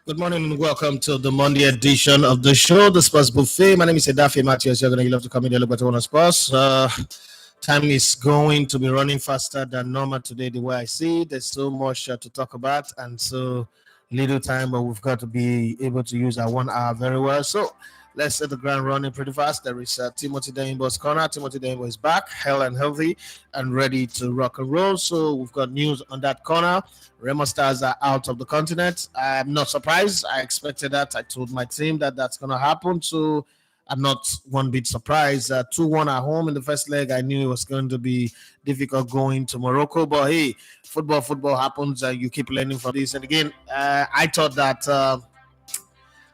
Good morning and welcome to the Monday edition of the show, the Sports Buffet. My name is Edafe Matthias. You're going to love to come in and look at one of sports. Time is going to be running faster than normal today, the way I see it. There's so much to talk about and so little time, but we've got to be able to use our 1 hour very well. So let's set the ground running pretty fast. There is Timothy Daimbo's corner. Timothy Daimbo is back, hell and healthy, and ready to rock and roll. So we've got news on that corner. Remo Stars are out of the continent. I'm not surprised. I expected that. I told my team that that's going to happen. So I'm not one bit surprised. 2-1 at home in the first leg. I knew it was going to be difficult going to Morocco. But hey, football happens. You keep learning from this. And again, I thought that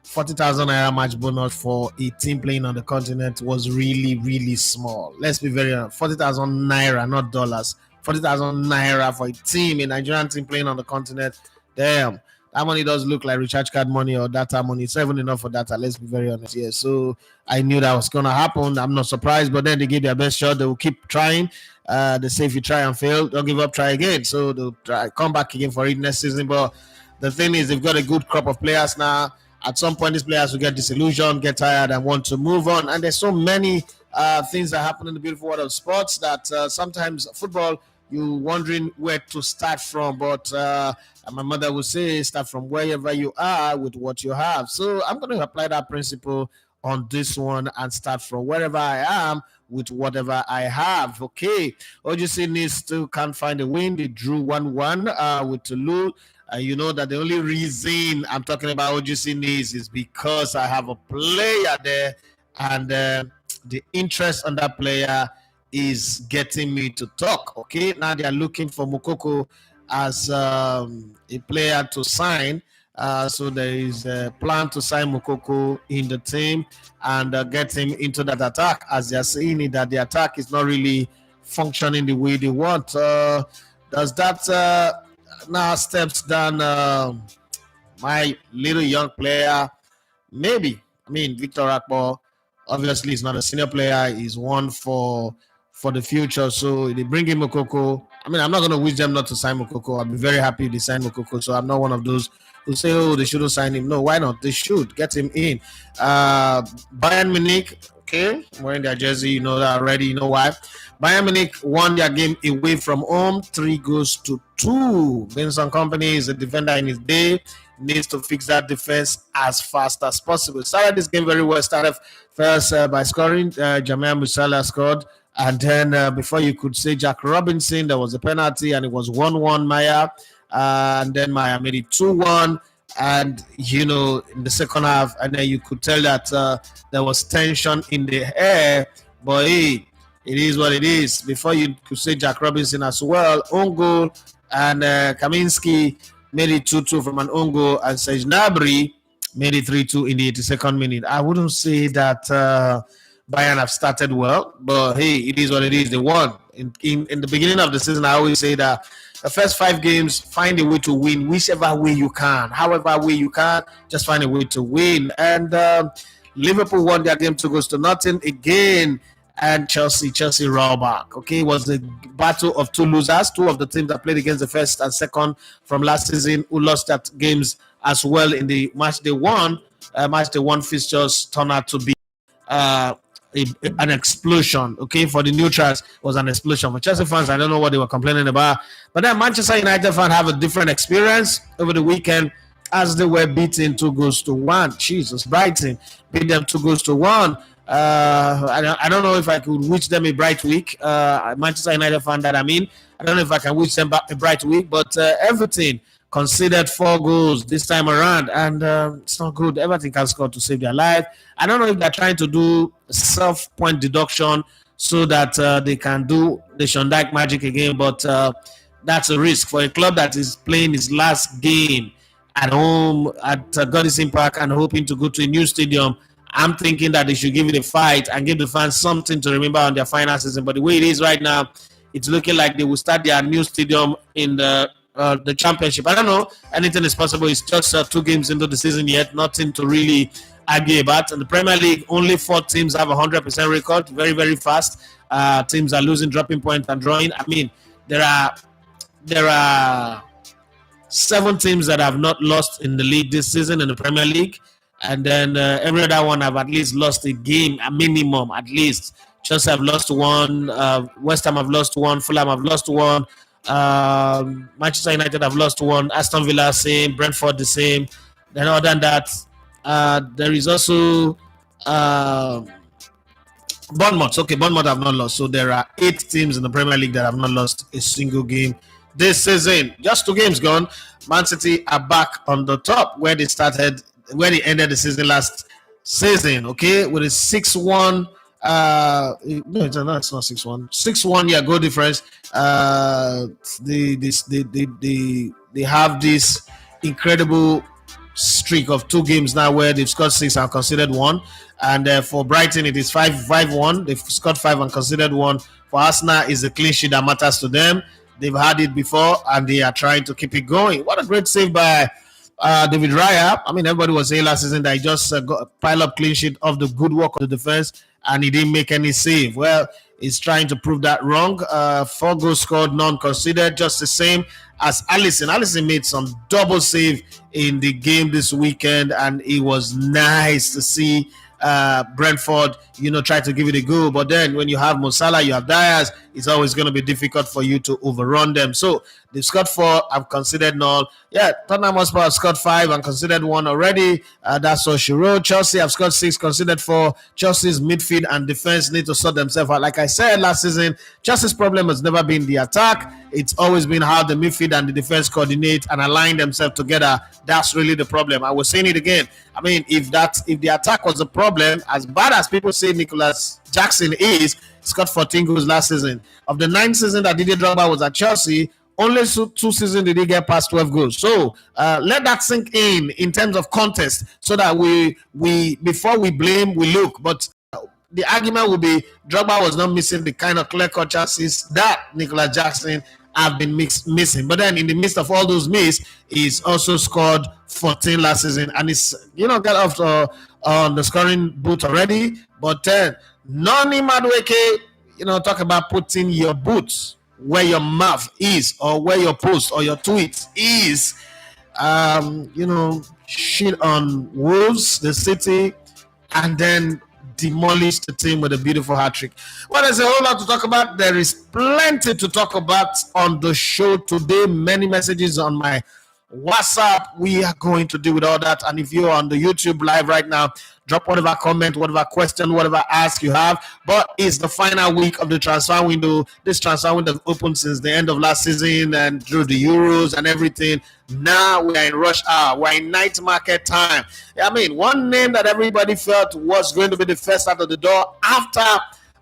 40,000 naira match bonus for a team playing on the continent was really, really small. Let's be very honest. 40,000 naira, not dollars. 40,000 naira for a team, a Nigerian team playing on the continent. Damn, that money does look like recharge card money or data money. It's not even enough for data. Let's be very honest here. So I knew that was going to happen. I'm not surprised, but then they gave their best shot. They will keep trying. They say if you try and fail, don't give up, try again. So they'll come back again for it next season. But the thing is, they've got a good crop of players now. At some point, these players will get disillusioned, get tired, and want to move on. And there's so many things that happen in the beautiful world of sports that sometimes football, you're wondering where to start from. But my mother would say, start from wherever you are with what you have. So I'm going to apply that principle on this one and start from wherever I am with whatever I have. Okay. OGC needs still can't find a win. They drew 1-1 with Toulouse. You know that the only reason I'm talking about OGC needs is because I have a player there, and the interest on that player is getting me to talk. Okay, now they are looking for Moukoko as a player to sign. So there is a plan to sign Moukoko in the team and get him into that attack, as they are saying it, that the attack is not really functioning the way they want. Does that now steps down my little young player? Maybe. I mean, Victor Akpo obviously is not a senior player. He's one for the future. So they bring in Moukoko. I mean, I'm not going to wish them not to sign Moukoko. I'll be very happy if they sign Moukoko. So I'm not one of those who say, oh, they shouldn't sign him. No, why not? They should get him in. Bayern Munich, okay, wearing their jersey, you know that already. You know why? Bayern Munich won their game away from home, 3-2. Vincent Kompany is a defender in his day. Needs to fix that defense as fast as possible. Started this game very well. Started first by scoring. Jamal Musiala scored. And then before you could say Jack Robinson, there was a penalty and it was 1-1 Maya. And then Maya made it 2-1. And, you know, in the second half, and then you could tell that there was tension in the air. But hey, it is what it is. Before you could say Jack Robinson as well, own goal, and Kaminski made it 2-2 from an own goal, and Serge Gnabry made it 3-2 in the 82nd minute. I wouldn't say that Bayern have started well, but hey, it is what it is. They won. In the beginning of the season, I always say that the first 5 games, find a way to win, whichever way you can. However way you can, just find a way to win. And Liverpool won their game 2-0 again. And Chelsea roll back. Okay, it was the battle of two losers, two of the teams that played against the first and second from last season, who lost that games as well in the match they won. Match they won fixtures turned out to be an explosion. Okay, for the neutrals, it was an explosion. For Chelsea fans, I don't know what they were complaining about. But then Manchester United fans have a different experience over the weekend as they were beaten 2-1. Jesus, Brighton beat them 2-1. I don't know if I could wish them a bright week. Manchester United fan that I mean. I don't know if I can wish them a bright week, but Everton conceded 4 goals this time around, and it's not good. Everton can score to save their life. I don't know if they're trying to do self-point deduction so that they can do the Sean Dyche magic again, but that's a risk for a club that is playing its last game at home at Goodison Park and hoping to go to a new stadium. I'm thinking that they should give it a fight and give the fans something to remember on their final season. But the way it is right now, it's looking like they will start their new stadium in the championship. I don't know. Anything is possible. It's just 2 games into the season yet. Nothing to really argue about. In the Premier League, only 4 teams have a 100% record. Very, very fast. Teams are losing, dropping points, and drawing. I mean, there are 7 teams that have not lost in the league this season in the Premier League, and then every other one have at least lost a game, a minimum at least. Chelsea have lost one, West Ham have lost one, Fulham have lost one, Manchester United have lost one, Aston Villa same, Brentford the same. Then other than that, there is also Bournemouth. Okay, Bournemouth have not lost. So there are 8 teams in the Premier League that have not lost a single game this season. Just 2 games gone. Man City are back on the top where they ended the season last season. Okay, with a 6-1. No, it's not 6-1. 6-1, yeah, goal difference. They have this incredible streak of 2 games now where they've scored 6 and conceded 1. And for Brighton, it is 5-1. They've scored 5 and conceded 1. For Arsenal, is a clean sheet that matters to them. They've had it before, and they are trying to keep it going. What a great save by David Raya. I mean, everybody was saying last season that he just got a pile up clean sheet of the good work of the defense, and he didn't make any save. Well, he's trying to prove that wrong. 4 goals scored, none conceded, just the same as Alisson. Alisson made some double save in the game this weekend, and it was nice to see Brentford, try to give it a go. But then when you have Mo Salah, you have Diaz, it's always going to be difficult for you to overrun them. So they've scored 4, I've considered none. Yeah, Tottenham Hotspur have scored 5 and considered 1 already. That's all she wrote. Chelsea have scored 6, considered 4. Chelsea's midfield and defense need to sort themselves out. Like I said last season, Chelsea's problem has never been the attack. It's always been how the midfield and the defense coordinate and align themselves together. That's really the problem. I was saying it again. I mean, if the attack was a problem, as bad as people say Nicholas Jackson is, he scored 14 goals last season. Of the 9 seasons that Didier Drogba was at Chelsea, only 2 seasons did he get past 12 goals. So let that sink in terms of context, so that we before we blame, we look. But the argument will be Drogba was not missing the kind of clear-cut chances that Nicholas Jackson have been missing. But then in the midst of all those misses, he's also scored 14 last season, and he's got off on the scoring boot already. But Noni Madueke, talk about putting your boots where your mouth is, or where your post or your tweet is. Shit on Wolves, the City, and then demolish the team with a beautiful hat-trick. Well, there's a whole lot to talk about. There is plenty to talk about on the show today. Many messages on my WhatsApp. We are going to deal with all that. And if you're on the YouTube live right now, drop whatever comment, whatever question, whatever ask you have. But it's the final week of the transfer window. This transfer window opened since the end of last season and through the Euros and everything. Now we are in rush hour. We're in night market time. I mean, one name that everybody felt was going to be the first out of the door after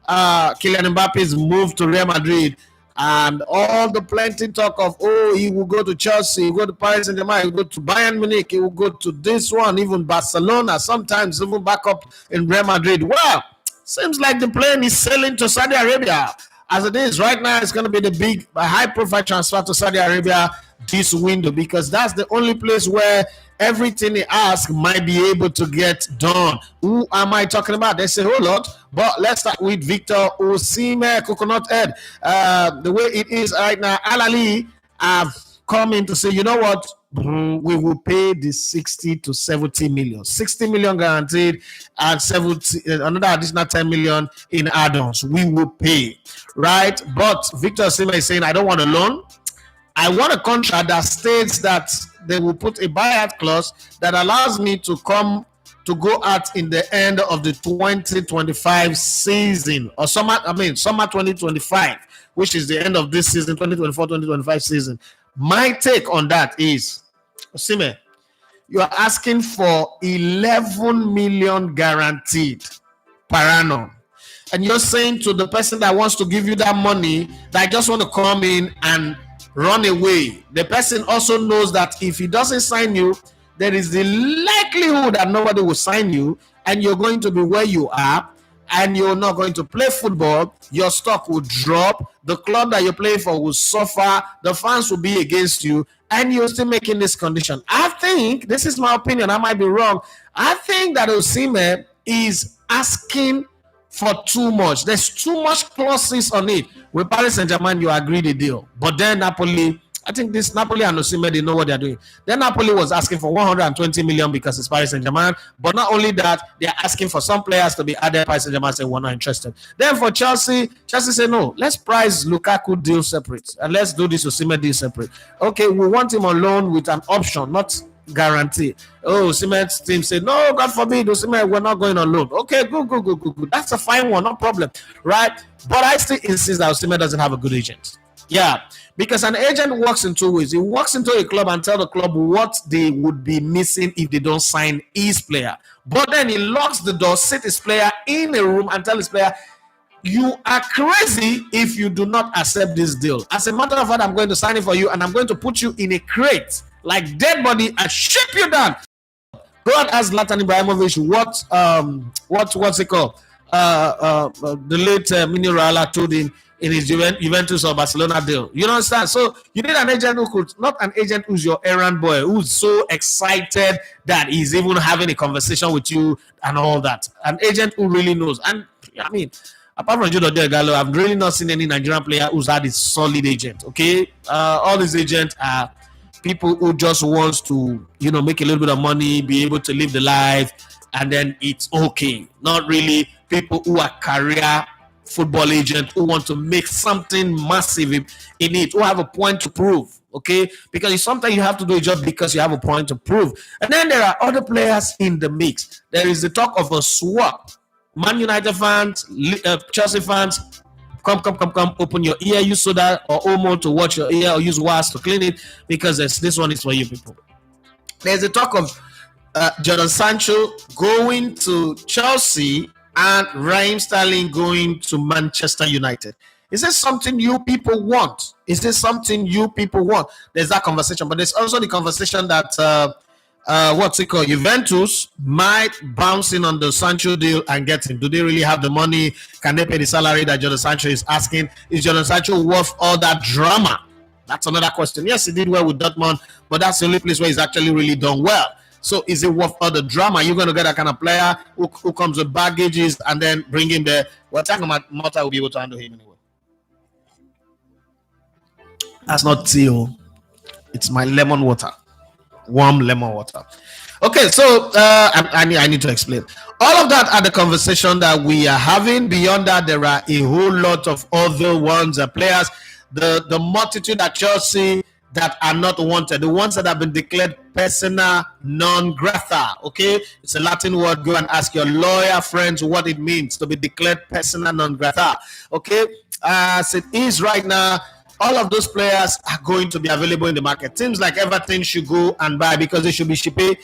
Kylian Mbappe's move to Real Madrid, and all the plenty talk of, he will go to Chelsea, he will go to Paris Saint-Germain, he will go to Bayern Munich, he will go to this one, even Barcelona, sometimes even back up in Real Madrid. Well, seems like the plane is sailing to Saudi Arabia. As it is right now, it's going to be the big, high-profile transfer to Saudi Arabia this window, because that's the only place where everything he asks might be able to get done. Who am I talking about? They say a whole lot, but let's start with Victor Osimhen, Coconut Head. The way it is right now, Al Ahly have come in to say, you know what? We will pay the 60 to 70 million. 60 million guaranteed and 70, another additional 10 million in add-ons. We will pay, right? But Victor Osimhen is saying, I don't want a loan. I want a contract that states that they will put a buyout clause that allows me to go out in the end of the 2025 season, or summer 2025, which is the end of this season, 2024-2025 season. My take on that is, Osimhen, you are asking for 11 million guaranteed per annum. And you're saying to the person that wants to give you that money, that just want to come in and run away. The person also knows that if he doesn't sign you, there is the likelihood that nobody will sign you, and you're going to be where you are, and you're not going to play football. Your stock will drop. The club that you're playing for will suffer. The fans will be against you, and you're still making this condition. I think, this is my opinion, I might be wrong, I think that Osimhen is asking for too much. There's too much clauses on it. With Paris Saint-Germain, you agree the deal. But then Napoli, I think this Napoli and Osimhen, they know what they're doing. Then Napoli was asking for 120 million because it's Paris Saint-Germain. But not only that, they're asking for some players to be added. Paris Saint-Germain said we're not interested. Then for Chelsea said no, let's price Lukaku deal separate. And let's do this Osimhen deal separate. Okay, we want him on loan with an option, not guarantee. Oh, Osimhen's team said, no, God forbid, Osimhen, we're not going on loan. Okay, good. That's a fine one, no problem. Right? But I still insist that Osimhen doesn't have a good agent. Yeah, because an agent works in two ways. He walks into a club and tell the club what they would be missing if they don't sign his player. But then he locks the door, sit his player in a room and tell his player, you are crazy if you do not accept this deal. As a matter of fact, I'm going to sign it for you and I'm going to put you in a crate like dead body and ship you down. Go and ask Zlatan Ibrahimovic what's it called? The late Mini Raiola told him in his Juventus or Barcelona deal. You understand? So you need an agent who could, not an agent who's your errand boy, who's so excited that he's even having a conversation with you and all that. An agent who really knows. And I mean, apart from Judo Delgado, I've really not seen any Nigerian player who's had a solid agent. Okay, all these agents are people who just wants to, make a little bit of money, be able to live the life, and then it's okay. Not really people who are career football agents who want to make something massive in it, who have a point to prove. Okay, because sometimes you have to do it just because you have a point to prove. And then there are other players in the mix. There is the talk of a swap. Man United fans, Chelsea fans, come, open your ear, use soda or Omo to watch your ear, or use wax to clean it, because this one is for you people. There's a talk of Jadon Sancho going to Chelsea and Raheem Sterling going to Manchester United. Is this something you people want? There's that conversation, but there's also the conversation that Juventus might bounce in on the Sancho deal and get him. Do they really have the money? Can they pay the salary that Jadon Sancho is asking? Is Jadon Sancho worth all that drama? That's another question. Yes, he did well with Dortmund, but that's the only place where he's actually really done well. So is it worth all the drama? You're going to get that kind of player who comes with baggages and then bring him there. Well, Mata will be able to handle him anyway. That's not tea. It's my lemon water. Warm lemon water. Okay, so I need to explain. All of that are the conversation that we are having. Beyond that, there are a whole lot of other ones, players. The multitude at Chelsea that are not wanted, the ones that have been declared persona non grata. Okay, it's a Latin word. Go and ask your lawyer friends what it means to be declared persona non grata. Okay, as it is right now, all of those players are going to be available in the market. Teams like Everton should go and buy because they should be shippy.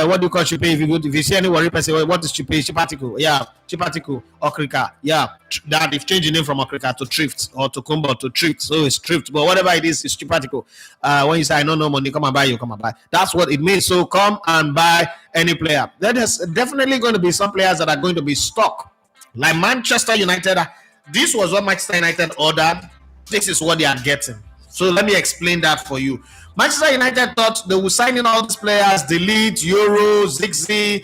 What do you call shippy? If you see any worry person, what is shippy? Shipatiku. Yeah, Shipatiku. Okrika. Yeah, that they've changed the name from Okrika to Thrift or to Kumbo to Thrift. So it's Thrift. But whatever it is, it's Shipatiku. When you say, I don't know money, come and buy, you come and buy. That's what it means. So come and buy any player. There's definitely going to be some players that are going to be stuck. Like Manchester United. This was what Manchester United ordered. This is what they are getting. So let me explain that for you. Manchester United thought they would sign in all these players, Delete, Euro, Ziggy,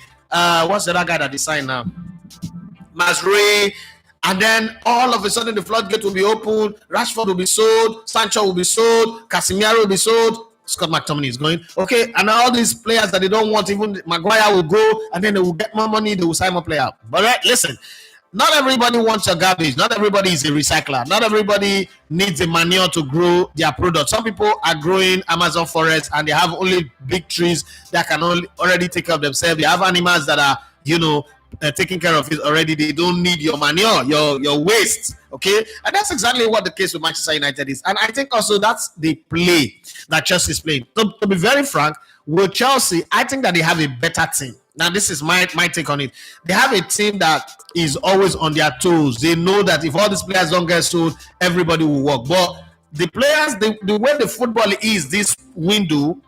what's the other guy that they signed now? Masray. And then all of a sudden the floodgate will be open. Rashford will be sold. Sancho will be sold. Casemiro will be sold. Scott McTominay is going. Okay, and all these players that they don't want, even Maguire will go, and then they will get more money, they will sign more player. But right, listen. Not everybody wants your garbage. Not everybody is a recycler. Not everybody needs a manure to grow their product. Some people are growing Amazon forest and they have only big trees that can already take care of themselves. They have animals that are, taking care of it already. They don't need your manure, your waste. Okay, and that's exactly what the case with Manchester United is. And I think also that's the play that Chelsea is playing. To be very frank, with Chelsea, I think that they have a better team. Now, this is my take on it. They have a team that is always on their toes. They know that if all these players don't get sold, everybody will work. But the players, the way the football is this window,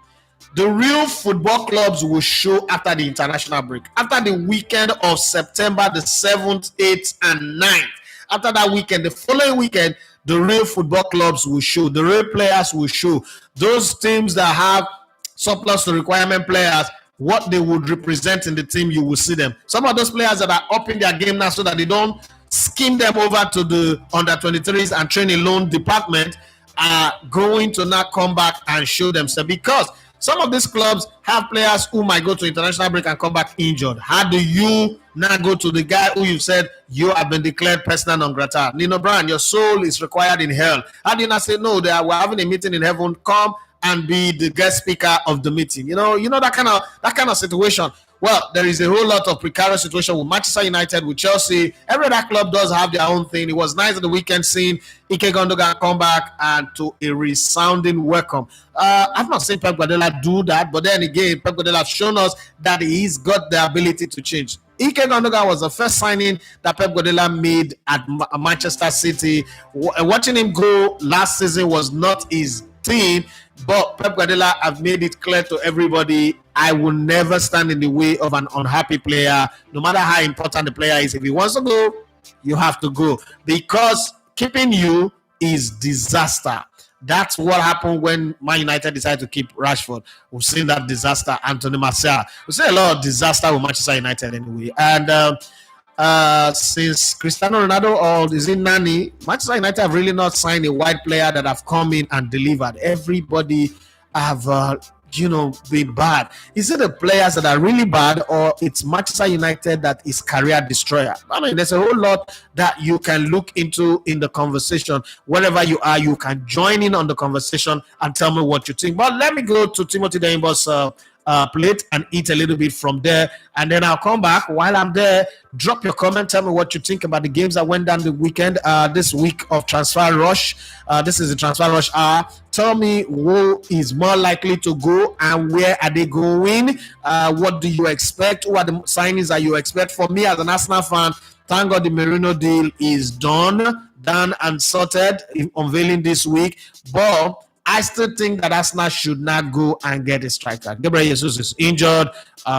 the real football clubs will show after the international break. After the weekend of September the 7th, 8th, and 9th. After that weekend, the following weekend, the real football clubs will show. The real players will show. Those teams that have surplus to requirement players, what they would represent in the team, you will see them. Some of those players that are up in their game now so that they don't skim them over to the under-23s and training loan department are going to now come back and show themselves, because some of these clubs have players who might go to international break and come back injured. How do you now go to the guy who you've said you have been declared persona non grata? Nino Brown, your soul is required in hell. How do you not say no? We're having a meeting in heaven. Come and be the guest speaker of the meeting. You know that kind of situation. Well, there is a whole lot of precarious situation with Manchester United, with Chelsea. Every other club does have their own thing. It was nice at the weekend seeing Ike Gundogan come back and to a resounding welcome. I've not seen Pep Guardiola do that, but then again, Pep Guardiola has shown us that he's got the ability to change. Ike Gundogan was the first signing that Pep Guardiola made at Manchester City. Watching him go last season was not his team, but Pep Guardiola have made it clear to everybody, I will never stand in the way of an unhappy player, no matter how important the player is. If he wants to go, you have to go, because keeping you is disaster. That's what happened when Man United decided to keep Rashford. We've seen that disaster. Anthony Martial. We've seen a lot of disaster with Manchester United anyway. And since Cristiano Ronaldo or is it Nani, Manchester United have really not signed a wide player that have come in and delivered. Everybody have been bad. Is it the players that are really bad, or it's Manchester United that is career destroyer? I mean, there's a whole lot that you can look into in the conversation. Wherever you are, you can join in on the conversation and tell me what you think. But let me go to Timothy Daimbo's plate and eat a little bit from there, and then I'll come back. While I'm there, drop your comment, tell me what you think about the games that went down the weekend, this week of transfer rush. This is the transfer rush hour. Tell me who is more likely to go and where are they going. What do you expect? What are the signings that you expect? For me as an Arsenal fan, thank God the Merino deal is done and sorted, unveiling this week. But I still think that Arsenal should not go and get a striker. Gabriel Jesus is injured.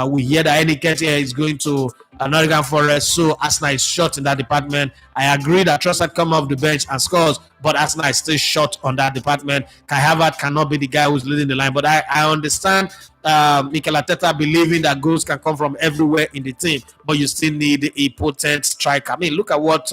We hear that Nketiah is going to Nottingham Forest, so Arsenal is short in that department. I agree that Trossard come off the bench and scores, but Arsenal is still short on that department. Kai Havertz cannot be the guy who's leading the line, but I understand Mikel Arteta believing that goals can come from everywhere in the team, but you still need a potent striker. I mean, look at what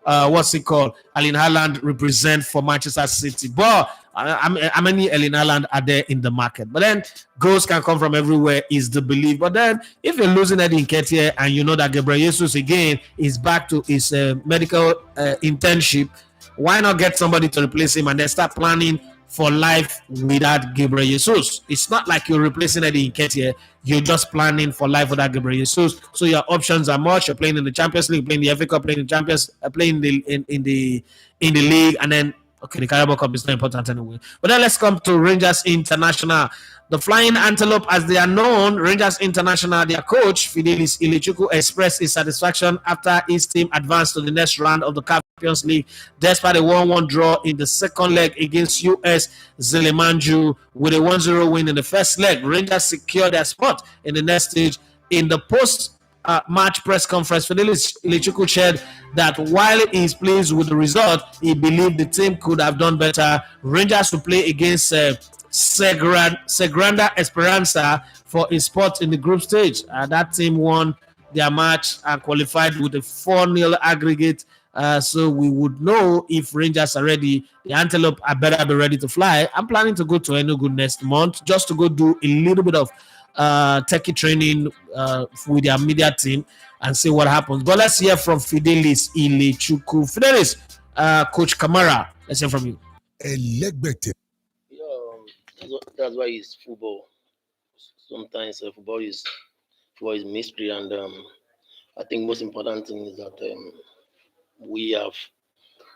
what's it called? Erling Haaland represent for Manchester City. But how many Erling Haaland are there in the market? But then goals can come from everywhere is the belief. But then if you're losing Eddie Nketiah and you know that Gabriel Jesus again is back to his medical internship, why not get somebody to replace him and then start planning for life without Gabriel Jesus? It's not like you're replacing Eddie Nketiah. You're just planning for life without Gabriel Jesus. So your options are much. You're playing in the Champions League, playing the FA Cup, playing the Champions, playing in the league, and then the Carabao Cup is not important anyway. But then let's come to Rangers International. The Flying Antelope, as they are known, Rangers International, their coach, Fidelis Ilichukwu, expressed his satisfaction after his team advanced to the next round of the Champions League, despite a 1-1 draw in the second leg against US Zelemanju. With a 1-0 win in the first leg, Rangers secured their spot in the next stage. In the post-match press conference, Fidelis Ilichukwu shared that while he is pleased with the result, he believed the team could have done better. Rangers will play against Segranda Esperanza for a spot in the group stage. That team won their match and qualified with a 4-0 aggregate. So we would know if Rangers are ready. The Antelope are better be ready to fly. I'm planning to go to Enugu next month just to go do a little bit of techie training with their media team and see what happens. But let's hear from Fidelis Ilichukwu. Fidelis, Coach Kamara, let's hear from you. That's why it's football. Sometimes football is mystery, and I think most important thing is that we have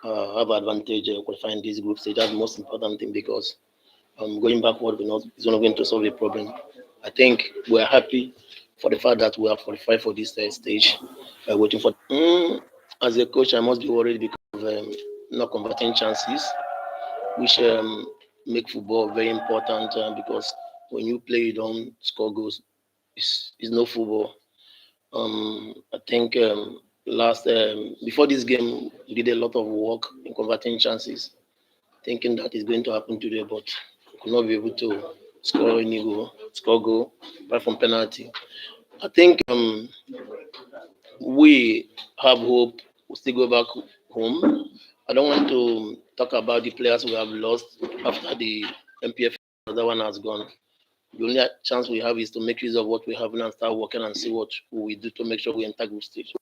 advantage qualifying this group stage. That's the most important thing, because going backward is not going to solve the problem. I think we're happy for the fact that we are qualified for this stage. Waiting for as a coach, I must be worried because of not converting chances, which make football very important, because when you play, you don't score goals. It's no football. I think before this game, we did a lot of work in converting chances, thinking that is going to happen today, but we could not be able to score goal apart from penalty. I think we have hope. We'll still go back home I don't want to talk about the players we have lost after the MPF. That one has gone. The only chance we have is to make use of what we have and start working and see what we do to make sure we enter group stage.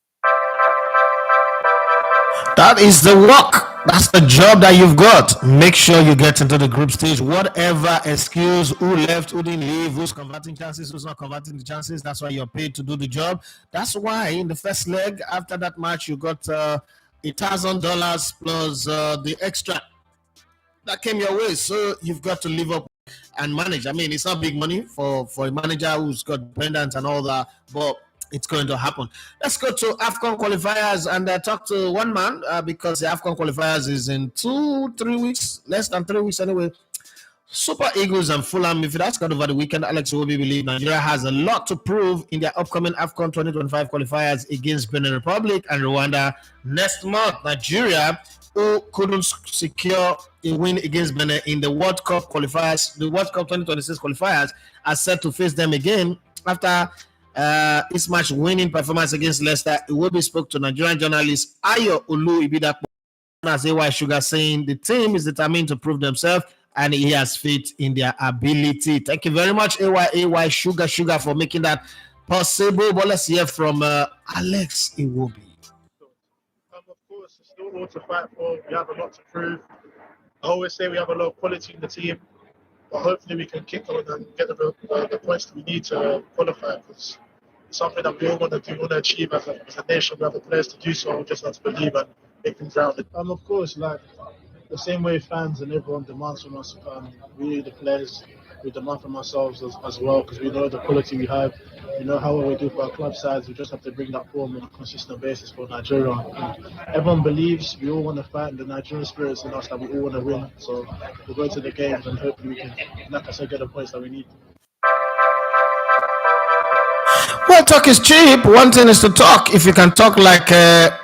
That is the work. That's the job that you've got. Make sure you get into the group stage. Whatever excuse, who left, who didn't leave, who's converting chances, who's not converting the chances. That's why you're paid to do the job. That's why in the first leg, after that match, you got $1,000 plus the extra that came your way. So you've got to live up and manage. I mean, it's not big money for a manager who's got dependents and all that, but it's going to happen. Let's go to AFCON qualifiers and talk to one man because the AFCON qualifiers is in 2-3 weeks, less than 3 weeks anyway. Super Eagles and Fulham midfielders got over the weekend. Alex Iwobi believe Nigeria has a lot to prove in their upcoming AFCON 2025 qualifiers against Benin Republic and Rwanda next month. Nigeria, who couldn't secure a win against Benin in the World Cup qualifiers, the World Cup 2026 qualifiers, are set to face them again after this match winning performance against Leicester. Iwobi spoke to Nigerian journalist Ayo Olu Ibidapo as AY Sugar, saying the team is determined to prove themselves and he has faith in their ability. Thank you very much, AY Sugar, for making that possible. But let's hear from Alex Iwobi. Of course, it's still all to fight for. We have a lot to prove. I always say we have a lot of quality in the team, but hopefully we can kick on and get the points that we need to qualify, because it's something that we all want to do, want to achieve as a nation. We have the players to do so, just have to believe and make things rounded. Of course, like the same way fans and everyone demands from us, we the players, we demand from ourselves as well, because we know the quality we have, we know how well we do for our club sides. We just have to bring that form on a consistent basis for Nigeria. And everyone believes, we all want to fight, and the Nigerian spirit is in us that we all want to win. So we'll go to the games and hopefully we can, like I said, get the points that we need. Well, talk is cheap. One thing is to talk. If you can talk like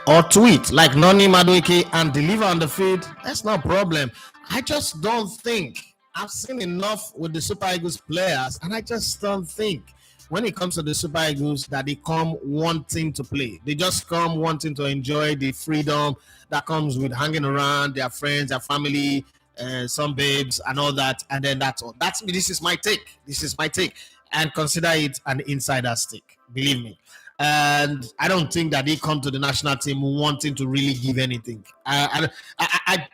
or tweet like Noni Madueke and deliver on the feed, that's no problem. I just don't think I've seen enough with the Super Eagles players, and I just don't think when it comes to the Super Eagles that they come wanting to play. They just come wanting to enjoy the freedom that comes with hanging around their friends, their family, some babes, and all that. And then that's all. This is my take. And consider it an insider stick, believe me. And I don't think that they come to the national team wanting to really give anything.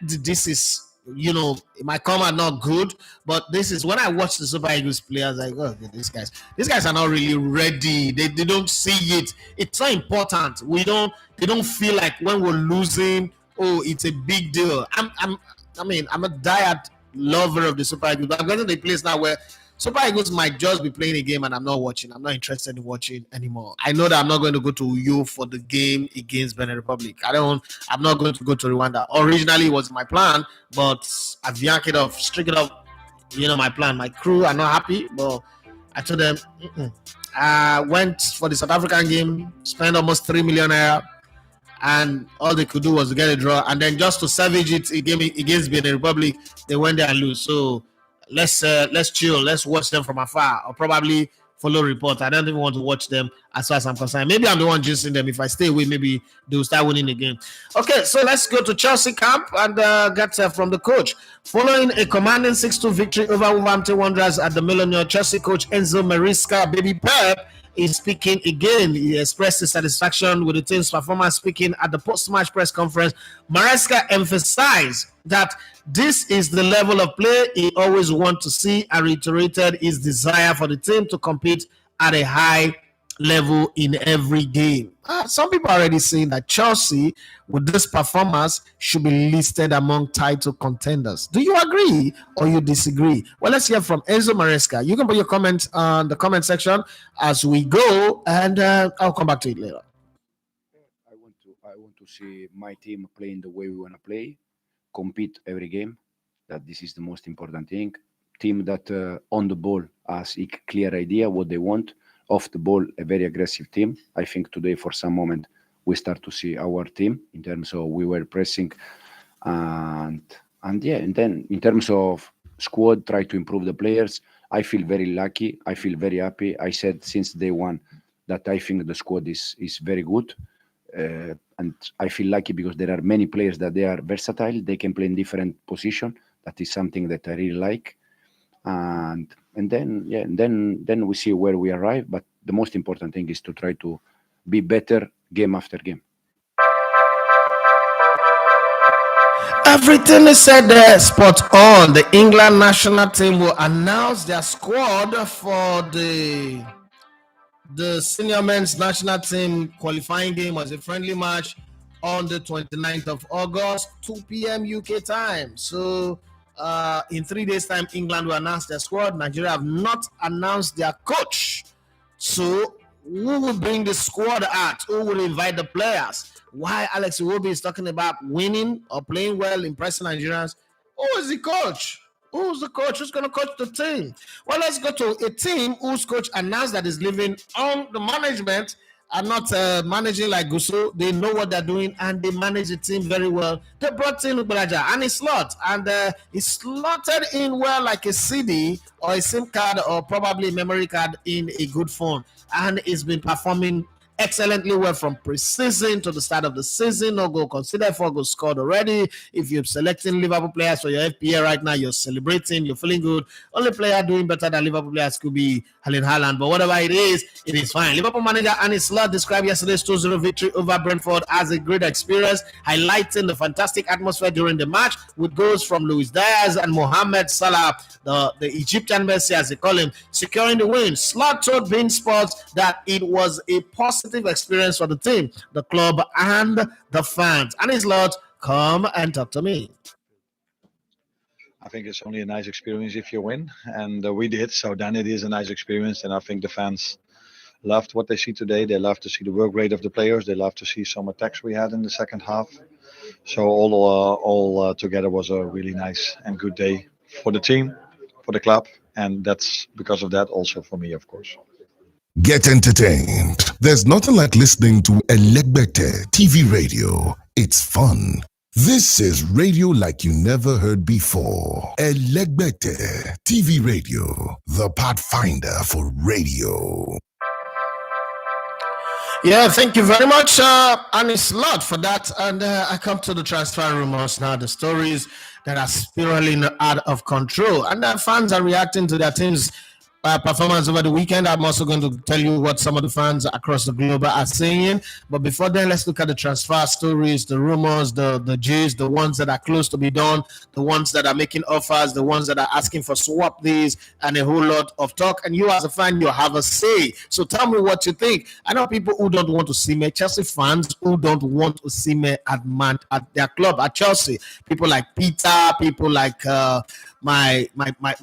This is, it might come out not good, but this is when I watch the Super Eagles players, I go, okay, these guys are not really ready. They don't see it. It's so important. They don't feel like when we're losing, oh, it's a big deal. I'm a diehard lover of the Super Eagles, but I'm going to the place now where Super Eagles might just be playing a game and I'm not watching. I'm not interested in watching anymore. I know that I'm not going to go to Uyo for the game against Benin Republic. I'm not going to go to Rwanda. Originally, it was my plan, but I've yanked it off, strict it off. My plan. My crew are not happy, but I told them, I went for the South African game, spent almost 3 million naira, and all they could do was to get a draw. And then just to savage it against Benin Republic, they went there and lose. So let's chill. Let's watch them from afar, or probably follow report. I don't even want to watch them as far as I'm concerned. Maybe I'm the one jinxing them. If I stay away, maybe they'll start winning again. Okay, so let's go to Chelsea camp and get from the coach. Following a commanding 6-2 victory over Wolverhampton Wanderers at the Millionaire, Chelsea coach Enzo Maresca, Baby Pep, is speaking again. He expressed his satisfaction with the team's performance. Speaking at the post-match press conference, Maresca emphasized that this is the level of play he always wanted to see and reiterated his desire for the team to compete at a high level in every game. Some people are already saying that Chelsea, with this performance, should be listed among title contenders. Do you agree or you disagree? Well, let's hear from Enzo Maresca. You can put your comment on the comment section as we go, and I'll come back to it later. I want to see my team playing the way we want to play, compete every game. That this is the most important thing. Team that on the ball has a clear idea what they want. Off the ball, a very aggressive team. I think today, for some moment, we start to see our team in terms of we were pressing, and then in terms of squad, try to improve the players. I feel very lucky. I feel very happy. I said since day one that I think the squad is very good. and I feel lucky because there are many players that they are versatile. They can play in different position. That is something that I really like. And then we see where we arrive. But the most important thing is to try to be better game after game. Everything is said there, spot on. The England national team will announce their squad for the senior men's national team qualifying game was a friendly match on the 29th of August, 2 p.m. UK time. So in 3 days' time, England will announce their squad. Nigeria have not announced their coach. So who will bring the squad out? Who will invite the players? Why Alex Iwobi is talking about winning or playing well, impressing Nigerians? Who is the coach? Who's the coach? Who's going to coach the team? Well, let's go to a team whose coach announced that is leaving on the management and not managing like Gusso. They know what they're doing and they manage the team very well. They brought in Ubalaja and he slot and he slotted in well like a CD or a SIM card or probably a memory card in a good phone, and he's been performing excellently well from pre-season to the start of the season. No goal considered, 4 goals scored already. If you're selecting Liverpool players for your FPL right now, you're celebrating, you're feeling good. Only player doing better than Liverpool players could be Erling Haaland, but whatever it is fine. Liverpool manager Arne Slot described yesterday's 2-0 victory over Brentford as a great experience, highlighting the fantastic atmosphere during the match with goals from Luis Diaz and Mohamed Salah, the Egyptian Messi as they call him, securing the win. Slot told beIN Sports that it was a positive experience for the team, the club, and the fans. And his Lord, come and talk to me. I think it's only a nice experience if you win, and we did. So then it is a nice experience, and I think the fans loved what they see today. They love to see the work rate of the players. They love to see some attacks we had in the second half. So all together was a really nice and good day for the team, for the club, and that's because of that also for me, of course. Get entertained. There's nothing like listening to Elegbete TV radio. It's fun. This is radio like you never heard before. Elegbete TV radio, the pathfinder for radio. Yeah, thank you very much, Arne Slot, for that. And I come to the transfer rumors now, the stories that are spiraling out of control. And fans are reacting to their teams' performance over the weekend. I'm also going to tell you what some of the fans across the globe are saying. But before then, let's look at the transfer stories, the rumors, the G's, the ones that are close to be done, the ones that are making offers, the ones that are asking for swap deals, and a whole lot of talk. And you as a fan, you have a say. So tell me what you think. I know people who don't want to see me, Chelsea fans who don't want to see me at their club, at Chelsea. People like Peter, people like my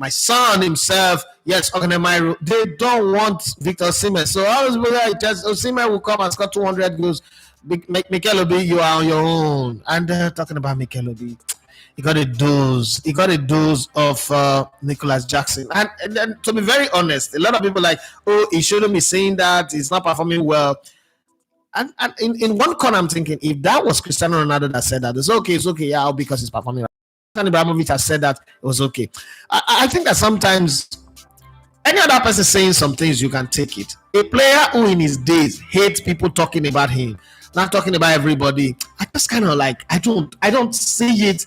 son himself. Yes, Osinhem, they don't want Victor Osimhen. So I was Osimhen will come and score 200 goals. Mikel Obi, you are on your own. And talking about Mikel Obi, he got a dose. He got a dose of Nicholas Jackson. And to be very honest, a lot of people like, oh, he shouldn't be saying that. He's not performing well. And in one corner, I'm thinking, if that was Cristiano Ronaldo that said that, it's okay, yeah, because he's performing. Ibrahimovic has said that it was okay. I think that sometimes any other person saying some things, you can take it. A player who in his days hates people talking about him, not talking about everybody, I just kind of like, I don't see it,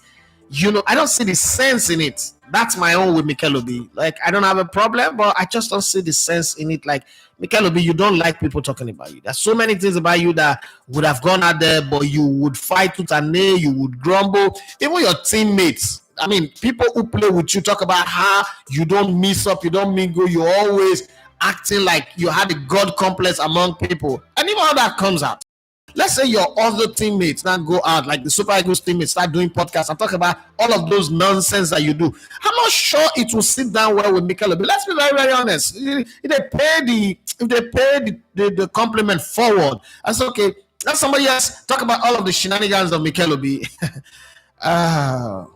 I don't see the sense in it. That's my own with Mikel Obi. Like, I don't have a problem, but I just don't see the sense in it. Like, Mikel Obi, you don't like people talking about you. There's so many things about you that would have gone out there, but you would fight tooth and nail, you would grumble. Even your teammates, I mean, people who play with you talk about how you don't mess up, you don't mingle, you're always acting like you had a God complex among people. And even how that comes out. Let's say your other teammates now go out, like the Super Eagles teammates start doing podcasts and talk about all of those nonsense that you do. I'm not sure it will sit down well with Mikel Obi. Let's be very, very honest. If they pay the compliment forward, that's okay. Let somebody else talk about all of the shenanigans of Mikel Obi. For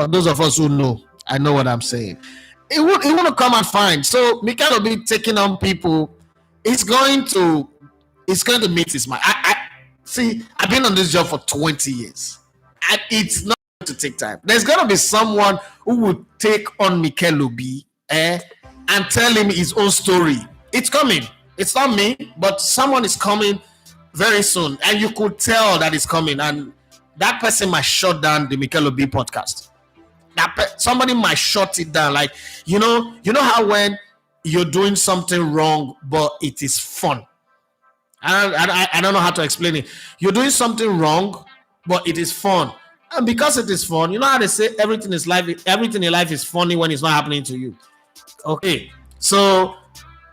those of us who know, I know what I'm saying. It won't come out fine. So Mikel Obi taking on people, it's going to meet his mind. I've been on this job for 20 years. And it's not going to take time. There's going to be someone who will take on Mikel Obi and tell him his own story. It's coming. It's not me, but someone is coming very soon, and you could tell that it's coming, and that person might shut down the Mikel Obi podcast. Somebody might shut it down. Like, you know how when you're doing something wrong, but it is fun. I don't know how to explain it. You're doing something wrong, but it is fun. And because it is fun, you know how they say everything in life is funny when it's not happening to you. Okay. So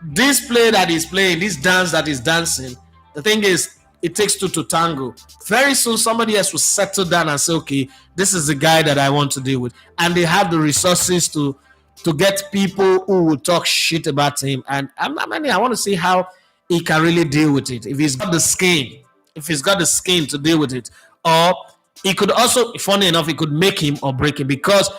this play that he's playing, this dance that he's dancing, the thing is, it takes two to tango. Very soon, somebody else will settle down and say, okay, this is the guy that I want to deal with. And they have the resources to get people who will talk shit about him. And I want to see how he can really deal with it. If he's got the skin to deal with it. Or he could also, funny enough, it could make him or break him. Because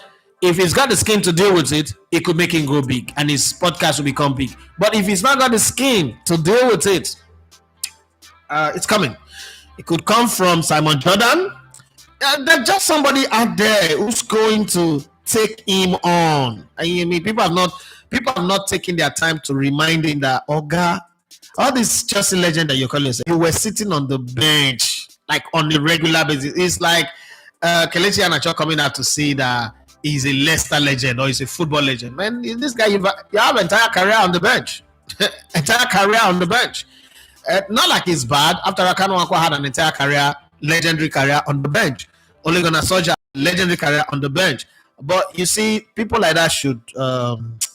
if he's got the skin to deal with it, it could make him go big. And his podcast will become big. But if he's not got the skin to deal with it, it's coming. It could come from Simon Jordan. There's just somebody out there who's going to take him on. I mean, people have not taken their time to remind him that Oga, all this Chelsea legend that you're calling yourself, you were sitting on the bench like on a regular basis. It's like Kelechi Iheanacho coming out to say that he's a Leicester legend or he's a football legend. Man, this guy, you have entire career on the bench. Not like it's bad. After Akano Akwa had an entire career, legendary career on the bench. Ole Gunnar Solskjaer, legendary career on the bench. But you see, people like that should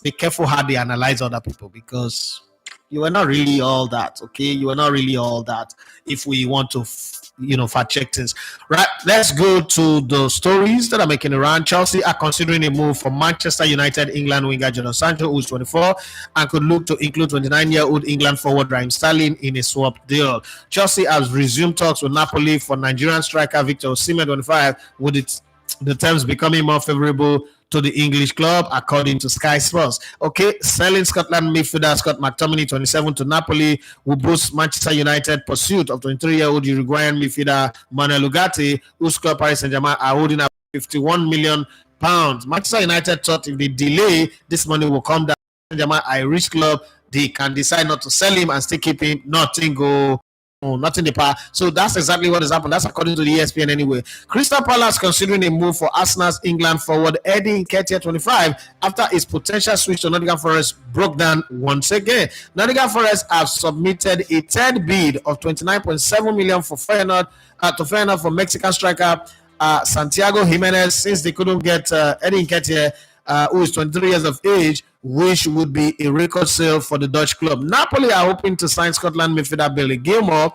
be careful how they analyze other people, because you were not really all that, okay? You were not really all that if we want to, fact check things. Right, let's go to the stories that are making around. Chelsea are considering a move for Manchester United England winger Jadon Sancho, who's 24, and could look to include 29-year-old England forward Raheem Sterling in a swap deal. Chelsea has resumed talks with Napoli for Nigerian striker Victor Osimhen, 25, with the terms becoming more favorable to the English club, according to Sky Sports. Okay, selling Scotland midfielder Scott McTominay, 27, to Napoli will boost Manchester United pursuit of 23-year-old Uruguayan midfielder Manuel Ugarte, whose club Paris Saint-Germain are holding up £51 million. Manchester United thought if they delay, this money will come down. Saint-Germain are a rich club. They can decide not to sell him and still keep him. Nothing the power. So that's exactly what has happened. That's according to the ESPN anyway. Crystal Palace considering a move for Arsenal's England forward Eddie Nketiah, 25, after his potential switch to Nottingham Forest broke down once again. Nottingham Forest have submitted a third bid of 29.7 million for Feyenoord for Mexican striker Santiago Jimenez, since they couldn't get Eddie Nketiah, who is 23 years of age, which would be a record sale for the Dutch club. Napoli are hoping to sign Scotland midfielder Billy Gilmore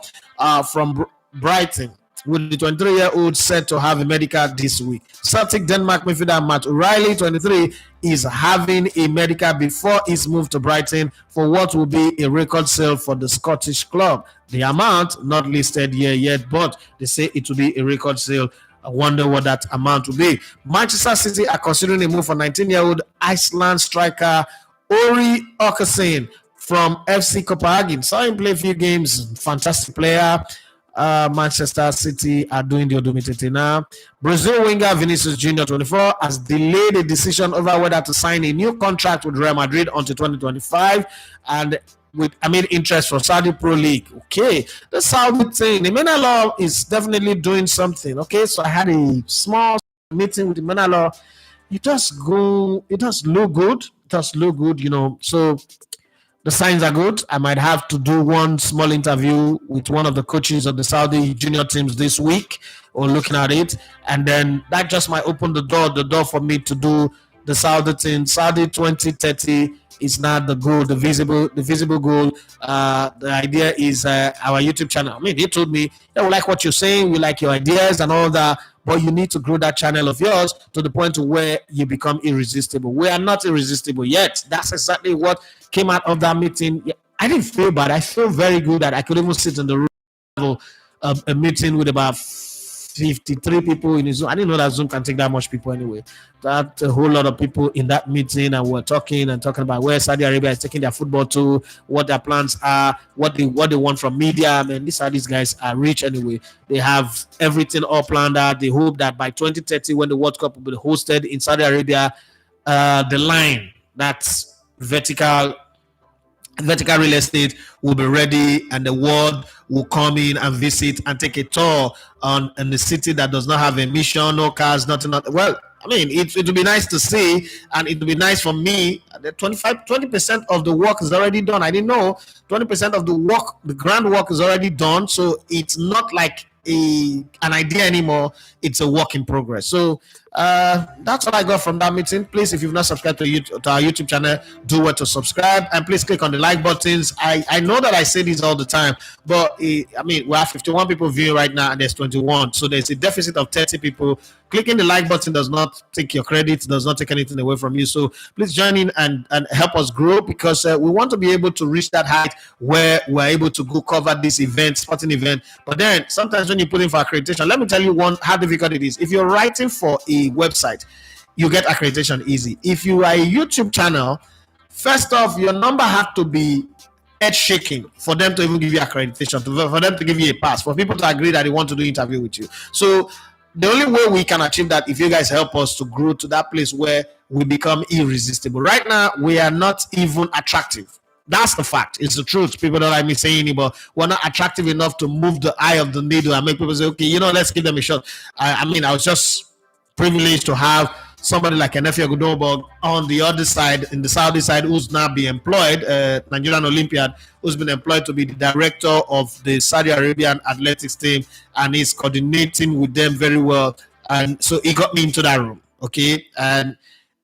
from Brighton, with the 23-year-old set to have a medical this week. Celtic Denmark midfielder Matt O'Reilly, 23, is having a medical before his move to Brighton for what will be a record sale for the Scottish club. The amount not listed here yet, but they say it will be a record sale. I wonder what that amount will be. Manchester City are considering a move for 19-year-old Iceland striker Ori Åkesson from FC Copenhagen. Saw him play a few games. Fantastic player. Manchester City are doing the Odomitete now. Brazil winger Vinicius Jr., 24, has delayed a decision over whether to sign a new contract with Real Madrid until 2025, and with interest from Saudi Pro League. Okay, the Saudi thing, the Menalo is definitely doing something. Okay, so I had a small meeting with the Menalo. It does look good. So the signs are good. I might have to do one small interview with one of the coaches of the Saudi junior teams this week, or looking at it, and then that just might open the door for me to do the Saudi team. Saudi 2030 is not the goal, the visible goal. The idea is our YouTube channel. They told me, we like what you're saying, we like your ideas and all that, but you need to grow that channel of yours to the point where you become irresistible. We are not irresistible yet. That's exactly what came out of that meeting. I didn't feel bad. I feel very good that I could even sit in the room of a meeting with about 53 people in Zoom. I didn't know that Zoom can take that much people anyway. That a whole lot of people in that meeting, and we're talking about where Saudi Arabia is taking their football to, what their plans are, what they want from media. These guys are rich anyway. They have everything all planned out. They hope that by 2030, when the World Cup will be hosted in Saudi Arabia, the line, that's vertical vertical real estate will be ready, and the world will come in and visit and take a tour on in the city that does not have emission, no cars, nothing. Well, I mean, it would be nice to see, and it would be nice for me. The 20% of the work is already done. I didn't know 20% of the work, the groundwork is already done. So it's not like an idea anymore. It's a work in progress. So that's what I got from that meeting. Please, if you've not subscribed to our YouTube channel, do what to subscribe, and please click on the like buttons. I know that I say this all the time, but I mean, we have 51 people viewing right now, and there's 21, so there's a deficit of 30 people. Clicking the like button does not take your credit, does not take anything away from you. So please join in and help us grow, because we want to be able to reach that height where we're able to go cover this event, sporting event. But then sometimes when you put in for accreditation, let me tell you how difficult it is. If you're writing for a website, you get accreditation easy. If you are a YouTube channel, first off, your number has to be head shaking for them to even give you accreditation, for them to give you a pass, for people to agree that they want to do interview with you. So the only way we can achieve that, if you guys help us to grow to that place where we become irresistible. Right now, we are not even attractive. That's the fact. It's the truth. People don't like me saying it, but we're not attractive enough to move the eye of the needle and make people say, okay, let's give them a shot. I mean, I was just privileged to have somebody like Enefe Ogudobog on the other side, in the Saudi side, who's now been employed, Nigerian Olympiad, who's been employed to be the director of the Saudi Arabian athletics team, and he's coordinating with them very well. And so he got me into that room, okay? And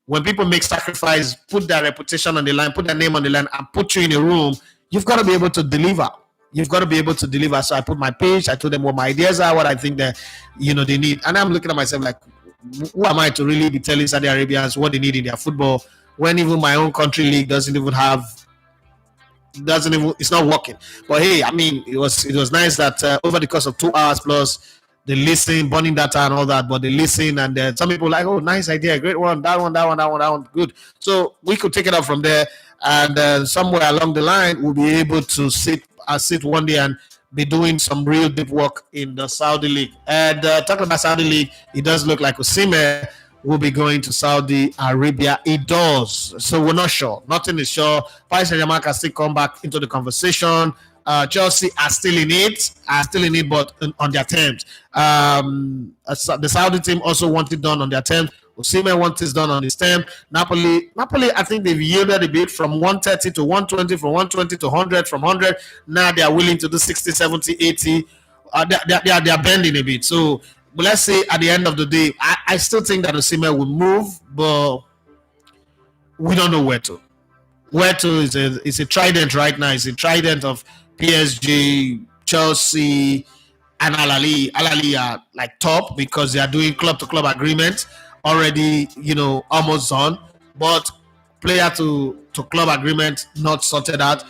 when people make sacrifice, put their reputation on the line, put their name on the line, and put you in a room, you've got to be able to deliver. You've got to be able to deliver. So I put my page, I told them what my ideas are, what I think that, they need. And I'm looking at myself like, who am I to really be telling Saudi Arabians what they need in their football, when even my own country league it's not working. But hey, I mean, it was nice that over the course of 2 hours plus, they listen, burning data and all that, but they listen, and some people like, oh, nice idea, great one, that one, good. So we could take it up from there, and somewhere along the line, we'll be able to sit one day and be doing some real deep work in the Saudi League. And talking about Saudi League, it does look like Osimhen will be going to Saudi Arabia. It does. So we're not sure. Nothing is sure. Paris Saint-Germain can still come back into the conversation. Chelsea are still in it, but on their terms. The Saudi team also want it done on their terms. Osimhen wants it done on his term. Napoli, I think they've yielded a bit from 130 to 120, from 120 to 100, from 100. Now they are willing to do 60, 70, 80. They are bending a bit. So but let's say at the end of the day, I still think that Osimhen will move, but we don't know where to. Where to is a trident right now. It's a trident of PSG, Chelsea, and Al Ahly are like top because they are doing club-to-club agreement already, almost done. But player-to-club agreement not sorted out.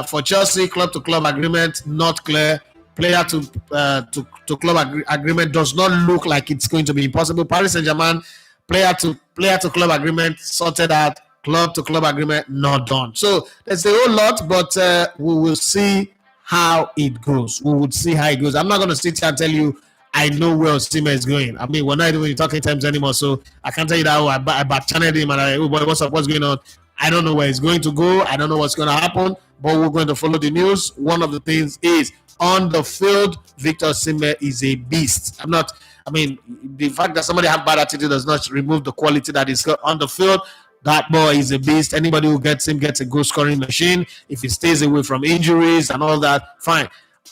For Chelsea, club-to-club agreement not clear. Player-to-club agreement does not look like it's going to be impossible. Paris Saint-Germain, player-to-club agreement sorted out. Club-to-club agreement not done. So there's a whole lot, but we will see how it goes. We would see how it goes. I'm not going to sit here and tell you I know where Osimhen is going. I mean, we're not even talking terms anymore, so I can't tell you that I back-channeled him and what's going on. I don't know where he's going to go. I don't know what's going to happen, but we're going to follow the news. One of the things is on the field, Victor Osimhen is a beast. The fact that somebody has bad attitude does not remove the quality that is on the field. That boy is a beast. Anybody who gets him gets a goal scoring machine. If he stays away from injuries and all that, fine.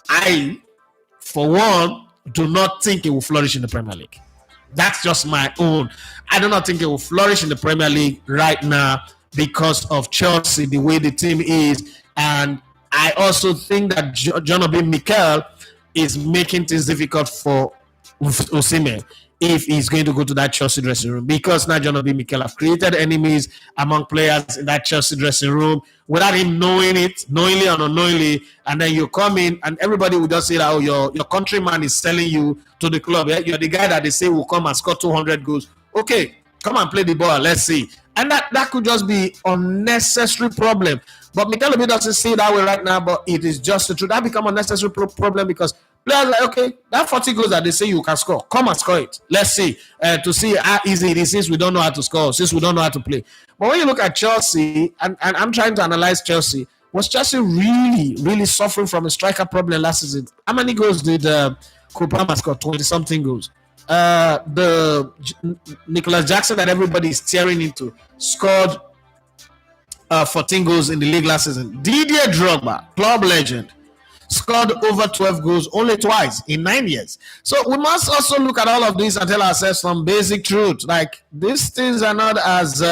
I, for one, do not think he will flourish in the Premier League. That's just my own. I do not think he will flourish in the Premier League right now because of Chelsea, the way the team is. And I also think that John Obi Mikel is making things difficult for Osimhen if he's going to go to that Chelsea dressing room, because now John Obi Mikel have created enemies among players in that Chelsea dressing room without him knowing it, knowingly or unknowingly, and then you come in and everybody will just say that, oh, your countryman is selling you to the club. Yeah? You're the guy that they say will come and score 200 goals. Okay, come and play the ball, let's see. And that could just be unnecessary problem. But Mikel Obi doesn't see it that way right now, but it is just the truth. That become a unnecessary problem because players are like, okay, that 40 goals that they say you can score, come and score it. Let's see. To see how easy it is since we don't know how to score, since we don't know how to play. But when you look at Chelsea, and I'm trying to analyze Chelsea, Was Chelsea really suffering from a striker problem last season? How many goals did Kupama score? 20-something goals. Nicholas Jackson that everybody is tearing into scored 14 goals in the league last season. Didier Drogba, club legend, scored over 12 goals only twice in 9 years. So we must also look at all of this and tell ourselves some basic truth. Like, these things are not as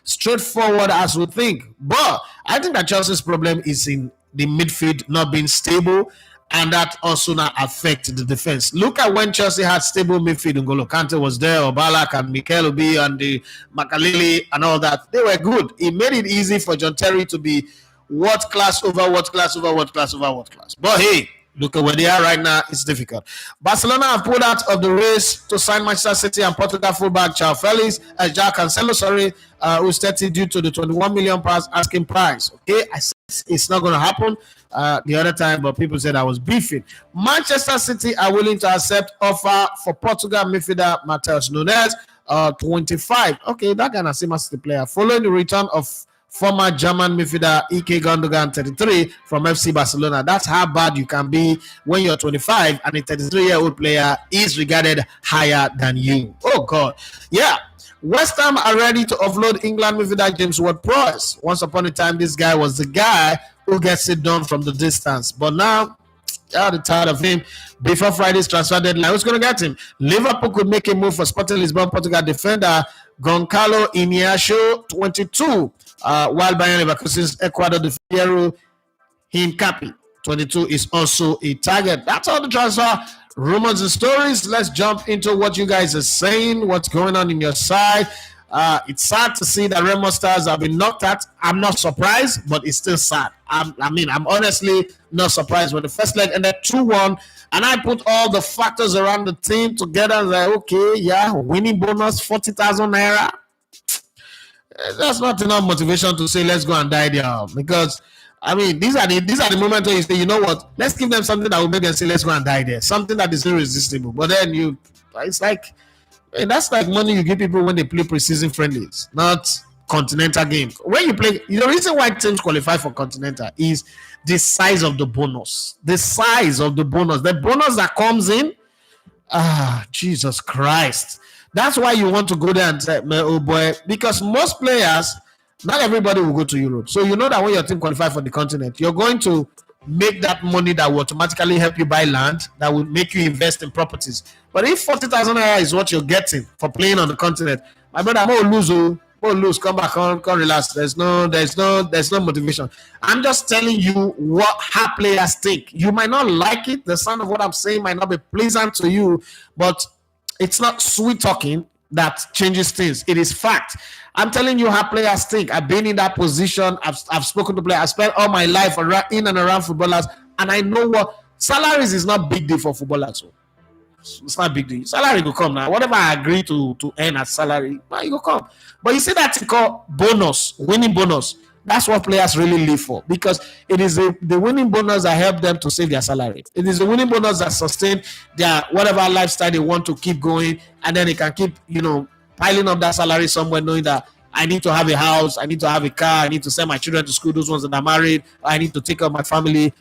straightforward as we think. But I think that Chelsea's problem is in the midfield not being stable, and that also now affects the defense. Look at when Chelsea had stable midfield. N'Golo Kante was there, Obalak and Mikel Obi and the Makaleli and all that. They were good. It made it easy for John Terry to be what class over what class over what class over what class. But hey, look at where they are right now. It's difficult. Barcelona have pulled out of the race to sign Manchester City and Portugal fullback João Cancelo, who's 30 due to the 21 million pounds asking price. Okay, I said it's not going to happen the other time, but people said I was beefing. Manchester City are willing to accept offer for Portugal midfielder Matheus Nunes, 25. Okay, that kind of same as the player. Following the return of former German midfielder Ike Gundogan, 33, from FC Barcelona. That's how bad you can be when you're 25 and a 33-year-old player is regarded higher than you. Oh, God. Yeah. West Ham are ready to offload England midfielder James Ward-Prowse. Once upon a time, this guy was the guy who gets it done from the distance. But now, they're tired of him. Before Friday's transfer deadline, who's going to get him? Liverpool could make a move for Sporting Lisbon Portugal defender Goncalo Inácio, 22. While Bayern Leverkusen's Ecuador defender Hincapi, 22, is also a target. That's all the transfer rumors and stories. Let's jump into what you guys are saying, what's going on in your side. It's sad to see that Remo Stars have been knocked out. I'm not surprised, but it's still sad. I'm honestly not surprised when the first leg ended 2-1, and I put all the factors around the team together and like, okay, yeah, winning bonus 40,000 naira. That's not enough motivation to say let's go and die there, because these are the moments where you say, you know what, let's give them something that will make them say let's go and die there, something that is irresistible. But then it's like, that's like money you give people when they play preseason friendlies, not continental games. When you play, the reason why teams qualify for continental is the size of the bonus. The bonus that comes in. Jesus Christ. That's why you want to go there and say, oh boy, because most players, not everybody will go to Europe. So you know that when your team qualifies for the continent, you're going to make that money that will automatically help you buy land, that will make you invest in properties. But if 40,000 naira is what you're getting for playing on the continent, my brother, I'm going to lose, come back on, come relax. There's no motivation. I'm just telling you how players think. You might not like it. The sound of what I'm saying might not be pleasant to you, but it's not sweet talking that changes things. It is fact. I'm telling you how players think. I've been in that position. I've spoken to players. I spent all my life in and around footballers, and I know what salaries is not big deal for footballers. So it's not big deal. Salary will come now. Whatever I agree to earn as salary, it will come. But you see that thing called bonus, winning bonus. That's what players really live for, because it is the winning bonus that help them to save their salary. It is the winning bonus that sustain their whatever lifestyle they want to keep going, and then they can keep, piling up that salary somewhere, knowing that I need to have a house, I need to have a car, I need to send my children to school, those ones that are married, I need to take care of my family.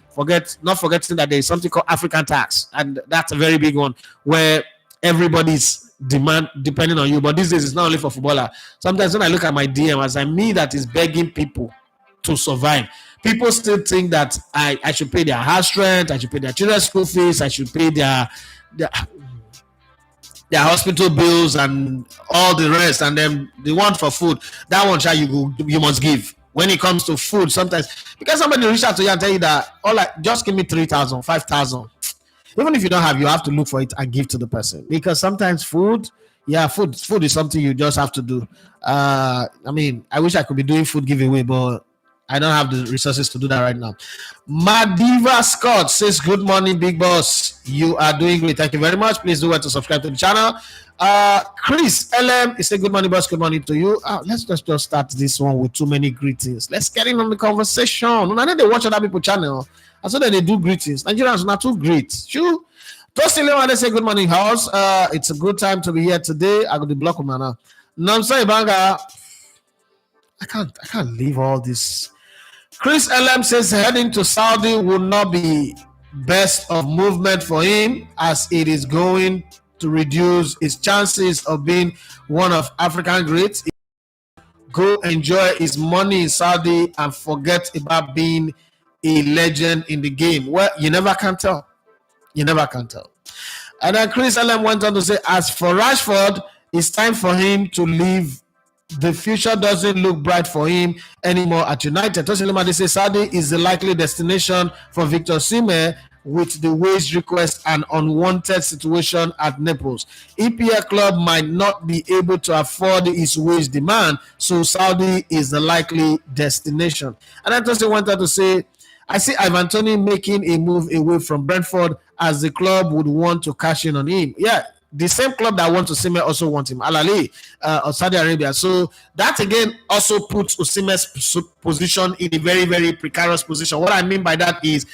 Not forgetting that there is something called African tax, and that's a very big one where everybody's depending on you. But these days it's not only for footballer. Sometimes when I look at my DM, as me that is begging people to survive, people still think that I should pay their house rent, I should pay their children's school fees, I should pay their hospital bills and all the rest, and then the one for food, that one you must give. When it comes to food, sometimes because somebody reach out to you and tell you that just give me 3,000, 5,000. Even if you don't have, you have to look for it and give to the person, because sometimes food is something you just have to do. I wish I could be doing food giveaway, but I don't have the resources to do that right now. Madiva Scott says, good morning, big boss. You are doing great. Thank you very much. Please do well to subscribe to the channel. Chris LM is saying, good morning, boss. Good morning to you. Let's just start this one with too many greetings. Let's get in on the conversation. I know they watch other people's channel. I saw that they do greetings. Nigerians are not too great. Sure. Toasting Leon, they say, good morning, house. It's a good time to be here today. I got the block man now. Namsa Ibanga. I can't leave all this Chris LM says heading to Saudi will not be best of movement for him, as it is going to reduce his chances of being one of African greats. Go enjoy his money in Saudi and forget about being a legend in the game. Well, you never can tell. You never can tell. And then Chris LM went on to say, as for Rashford, it's time for him to leave. The future doesn't look bright for him anymore at United. Tosin says Saudi is the likely destination for Victor Osimhen with the wage request and unwanted situation at Naples. EPL club might not be able to afford his wage demand, so Saudi is the likely destination. And then Tosin went on to say, I see Ivan Toney making a move away from Brentford as the club would want to cash in on him. Yeah, the same club that wants Osimhen also wants him, Al Ahly of Saudi Arabia. So that again also puts Osimhen's position in a very, very precarious position. What I mean by that is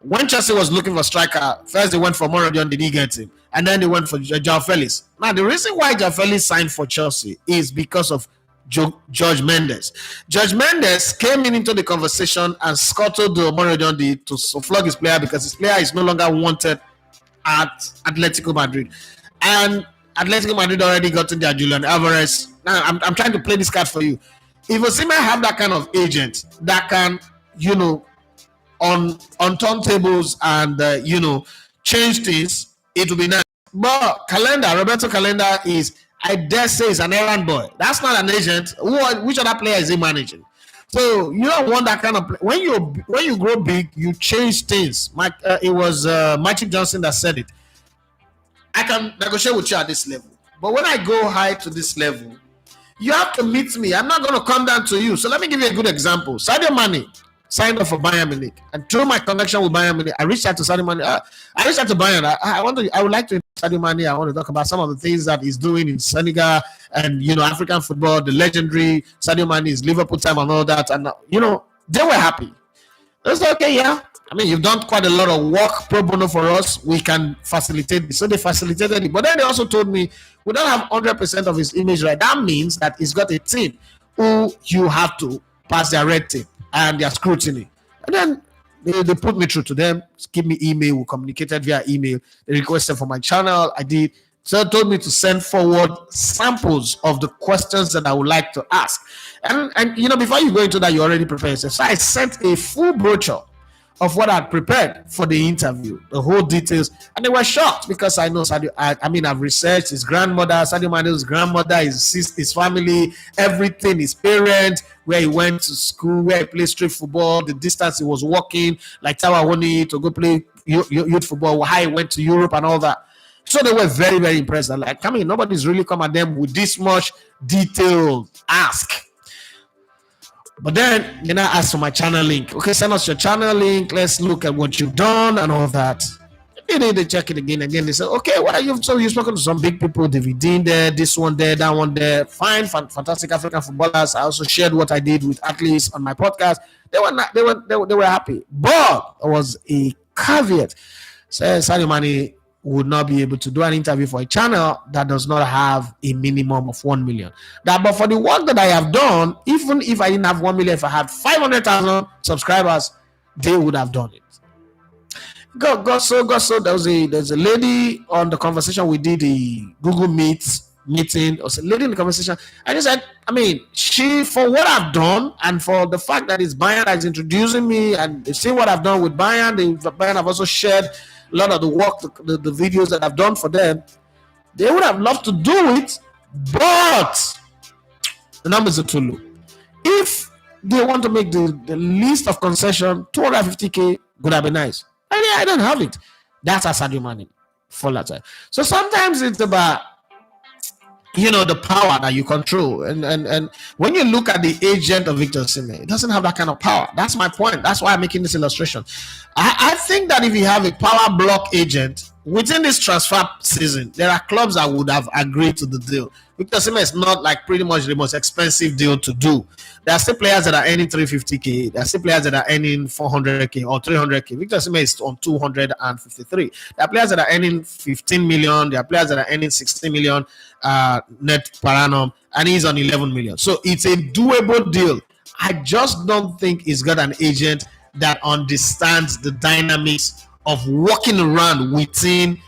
when Chelsea was looking for a striker, first they went for Morodion, did he get him? And then they went for João Felix. Now, the reason why João Felix signed for Chelsea is because of George Mendes. George Mendes came into the conversation and scuttled the Morodion to flog his player because his player is no longer wanted at Atletico Madrid. And Atletico Madrid already got in their Julian Alvarez. Now, I'm trying to play this card for you. If Osimhen have that kind of agent that can, on turntables and, change things, it will be nice. But Roberto Calenda is, I dare say, is an errand boy. That's not an agent. Which other player is he managing? So you don't want that kind of play. When you grow big, you change things. It was Magic Johnson that said it. I can negotiate with you at this level, but when I go high to this level, you have to meet me. I'm not going to come down to you. So let me give you a good example. Sadio Mane signed up for Bayern Munich, and through my connection with Bayern Munich, I reached out to Sadio Mane. I reached out to Bayern. I would like to Sadio Mane. I want to talk about some of the things that he's doing in Senegal and African football. The legendary Sadio Mane is Liverpool time and all that, and they were happy. They said, okay, yeah. I mean, you've done quite a lot of work pro bono for us. We can facilitate this. So they facilitated it. But then they also told me, we don't have 100% of his image right. That means that he's got a team who you have to pass their red tape and their scrutiny. And then they put me through to them, give me email. We communicated via email. They requested for my channel. I did. So they told me to send forward samples of the questions that I would like to ask. And before you go into that, you already prepared yourself. So I sent a full brochure of what I'd prepared for the interview, the whole details, and they were shocked because I know Sadio. I've researched his grandmother, Sadio Mane's grandmother, his family, everything, his parents, where he went to school, where he played street football, the distance he was walking, like Tawawoni to go play youth football, how he went to Europe and all that. So they were very, very impressed. They're like, nobody's really come at them with this much detailed ask. But then I asked for my channel link. Okay, send us your channel link. Let's look at what you've done and all that. They check it again. They said, okay, you've spoken to some big people, David Dean there, this one there, that one there. Fine, fantastic African footballers. I also shared what I did with athletes on my podcast. They were happy. But there was a caveat. Says Sadio Mane would not be able to do an interview for a channel that does not have a minimum of 1 million. But for the work that I have done, even if I didn't have 1 million, if I had 500,000 subscribers, they would have done it. Got so. There's a lady on the conversation we did, the Google meeting. There was a lady in the conversation. I just said, she, for what I've done and for the fact that it's Bayern that is introducing me and they've seen what I've done with Bayern, Bayern have also shared a lot of the work, the videos that I've done for them. They would have loved to do it, but the numbers are too low. If they want to make the list of concession, 250K would have been nice. I don't have it. That's a Sadio Mane for that time. So sometimes it's about the power that you control. And when you look at the agent of Victor Osimhen, it doesn't have that kind of power. That's my point. That's why I'm making this illustration. I think that if you have a power block agent within this transfer season, there are clubs that would have agreed to the deal. Victor Osimhen is not like pretty much the most expensive deal to do. There are still players that are earning 350K. There are still players that are earning 400K or 300K. Victor Osimhen is on 253. There are players that are earning 15 million. There are players that are earning 16 million net per annum, and he's on 11 million. So it's a doable deal. I just don't think he's got an agent that understands the dynamics of walking around within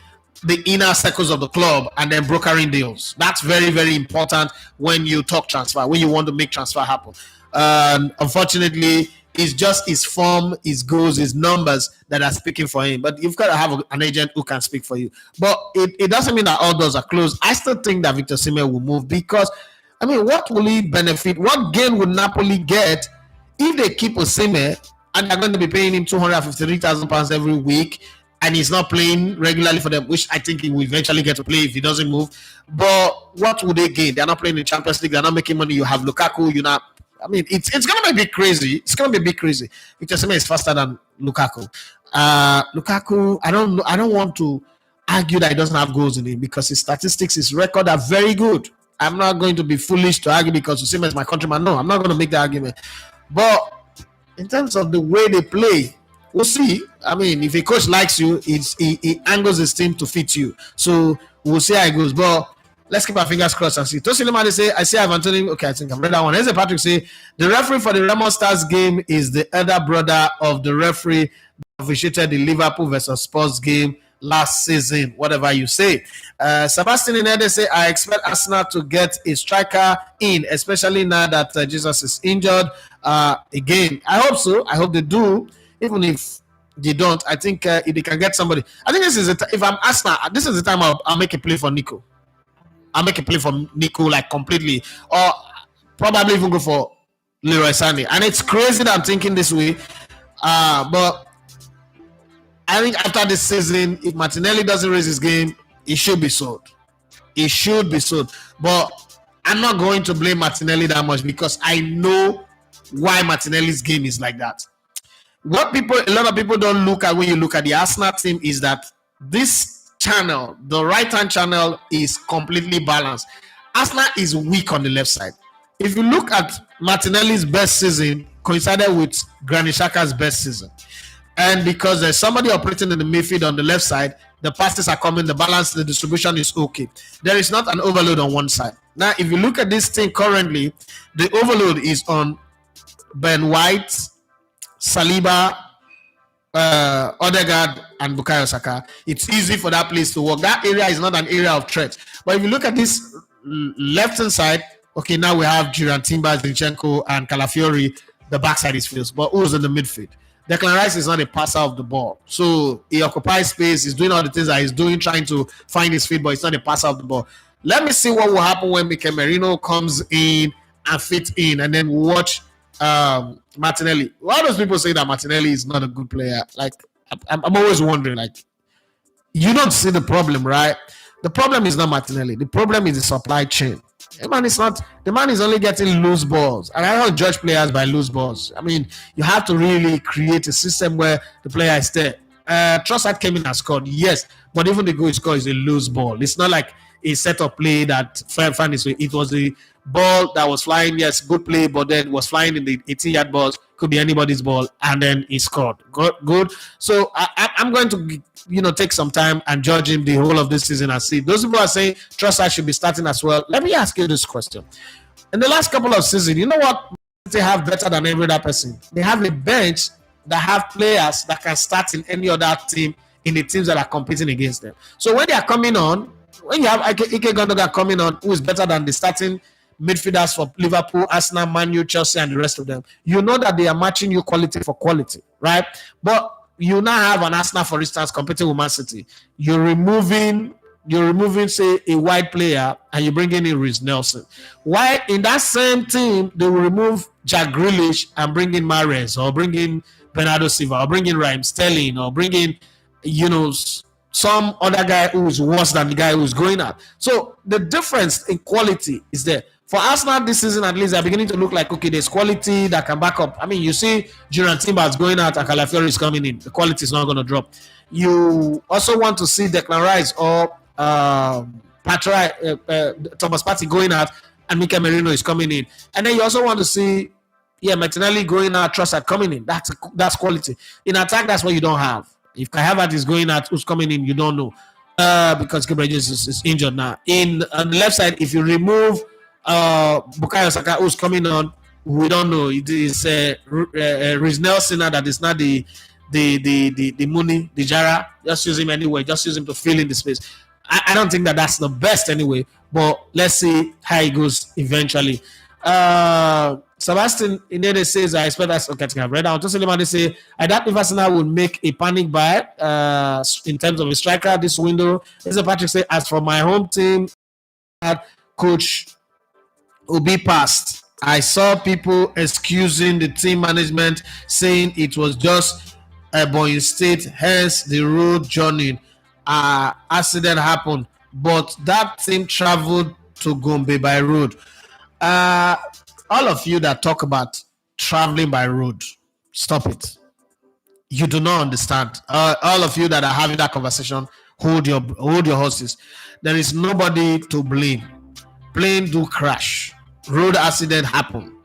the inner circles of the club and then brokering deals. That's very, very important when you talk transfer, when you want to make transfer happen. Unfortunately, it's just his form, his goals, his numbers that are speaking for him. But you've got to have an agent who can speak for you. But it doesn't mean that all doors are closed. I still think that Victor Osimhen will move because, I mean, what will he benefit? What gain would Napoli get if they keep Osimhen and they're going to be paying him £253,000 every week and he's not playing regularly for them, which I think he will eventually get to play if he doesn't move. But what would they gain? They're not playing in the Champions League. They're not making money. You have Lukaku. You're not. I mean, it's going to be a bit crazy. It's going to be a bit crazy. Victor Osimhen is faster than Lukaku. Lukaku, I don't want to argue that he doesn't have goals in him because his statistics, his record are very good. I'm not going to be foolish to argue because Osimhen is my countryman. No, I'm not going to make that argument. But in terms of the way they play, we'll see. I mean, if a coach likes you, he angles his team to fit you. So we'll see how it goes. But let's keep our fingers crossed and see. Tosin Lemade say, I see I've Anthony. Okay, I think I've read that one. Eze Patrick say, the referee for the Remo Stars game is the elder brother of the referee that officiated the Liverpool versus Spurs game last season, whatever you say. Sebastian Inede say, I expect Arsenal to get a striker in, especially now that Jesus is injured. Again, I hope so. I hope they do. Even if they don't, I think if they can get somebody. I think this is if I'm Arsenal, this is the time I'll make a play for Nico. I'll make a play for Nico like completely, or probably even go for Leroy Sané. And it's crazy that I'm thinking this way, but I think after this season, if Martinelli doesn't raise his game, he should be sold. He should be sold. But I'm not going to blame Martinelli that much because I know why Martinelli's game is like that. What a lot of people don't look at when you look at the Arsenal team is that this channel, the right-hand channel, is completely balanced. Arsenal is weak on the left side. If you look at Martinelli's best season, coincided with Granit Xhaka's best season. And because there's somebody operating in the midfield on the left side, the passes are coming, the balance, the distribution is okay. There is not an overload on one side. Now, if you look at this thing currently, the overload is on Ben White, Saliba, Odegaard, and Bukayo Saka. It's easy for that place to work. That area is not an area of threat. But if you look at this left-hand side, okay, now we have Giran Timber, Zinchenko, and Calafiori. The backside is filled. But who's in the midfield? Declan Rice is not a passer of the ball. So he occupies space. He's doing all the things that he's doing, trying to find his feet, but he's not a passer of the ball. Let me see what will happen when Mikel Merino comes in and fits in, and then watch Martinelli. A lot of people say that Martinelli is not a good player. Like, I'm always wondering, like, you don't see the problem, right? The problem is not Martinelli. The problem is the supply chain. The man is only getting loose balls. And I don't judge players by loose balls. I mean, you have to really create a system where the player is there. Trossard came in and scored, yes, but even the goal he scored is a loose ball. It's not like a set of play that found its way. It was the ball that was flying, yes, good play, but then was flying in the 18-yard balls, could be anybody's ball, and then he scored. Good. So I'm going to, take some time and judge him the whole of this season and see. Those people are saying Trossard should be starting as well. Let me ask you this question. In the last couple of seasons, you know what they have better than every other person? They have a bench that have players that can start in any other team in the teams that are competing against them. So when they are coming on, when you have Ike Gundogan coming on, who is better than the starting midfielders for Liverpool, Arsenal, Man U, Chelsea, and the rest of them, you know that they are matching you quality for quality, right? But you now have an Arsenal, for instance, competing with Man City. You're removing, say, a wide player, and you're bringing in Reece Nelson. Why in that same team they will remove Jack Grealish and bring in Mahrez, or bring in Bernardo Silva, or bring in Raheem Sterling, or bring in, some other guy who is worse than the guy who is going out. So the difference in quality is there. For Arsenal this season, at least, they're beginning to look like, okay, there's quality that can back up. I mean, you see Giran Timber is going out and Calafiori is coming in. The quality is not going to drop. You also want to see Declan Rice or Thomas Partey going out and Mikel Merino is coming in. And then you also want to see, Martinelli going out, Trossard coming in. That's quality. In attack, that's what you don't have. If Kai Havertz is going out, who's coming in, you don't know. Because Gabriel Jesus is injured now. On the left side, if you remove Bukayo Saka, who's coming on, We don't know. It is Rhys Nelson that is not the Mooney, the Jara. Just use him anyway. Just use him to fill in the space. I don't think that's the best anyway. But let's see how it goes eventually. Sebastian Inede says, I expect that's okay. I've read out. They say, I doubt if Arsenal will make a panic buy in terms of a striker this window. Mr. Patrick says, as for my home team, coach will be passed. I saw people excusing the team management, saying it was just a boy state, hence the road journey. Accident happened, but that team traveled to Gombe by road. All of you that talk about traveling by road, stop it. You do not understand. All of you that are having that conversation, hold your horses. There is nobody to blame. Plane do crash. Road accident happen.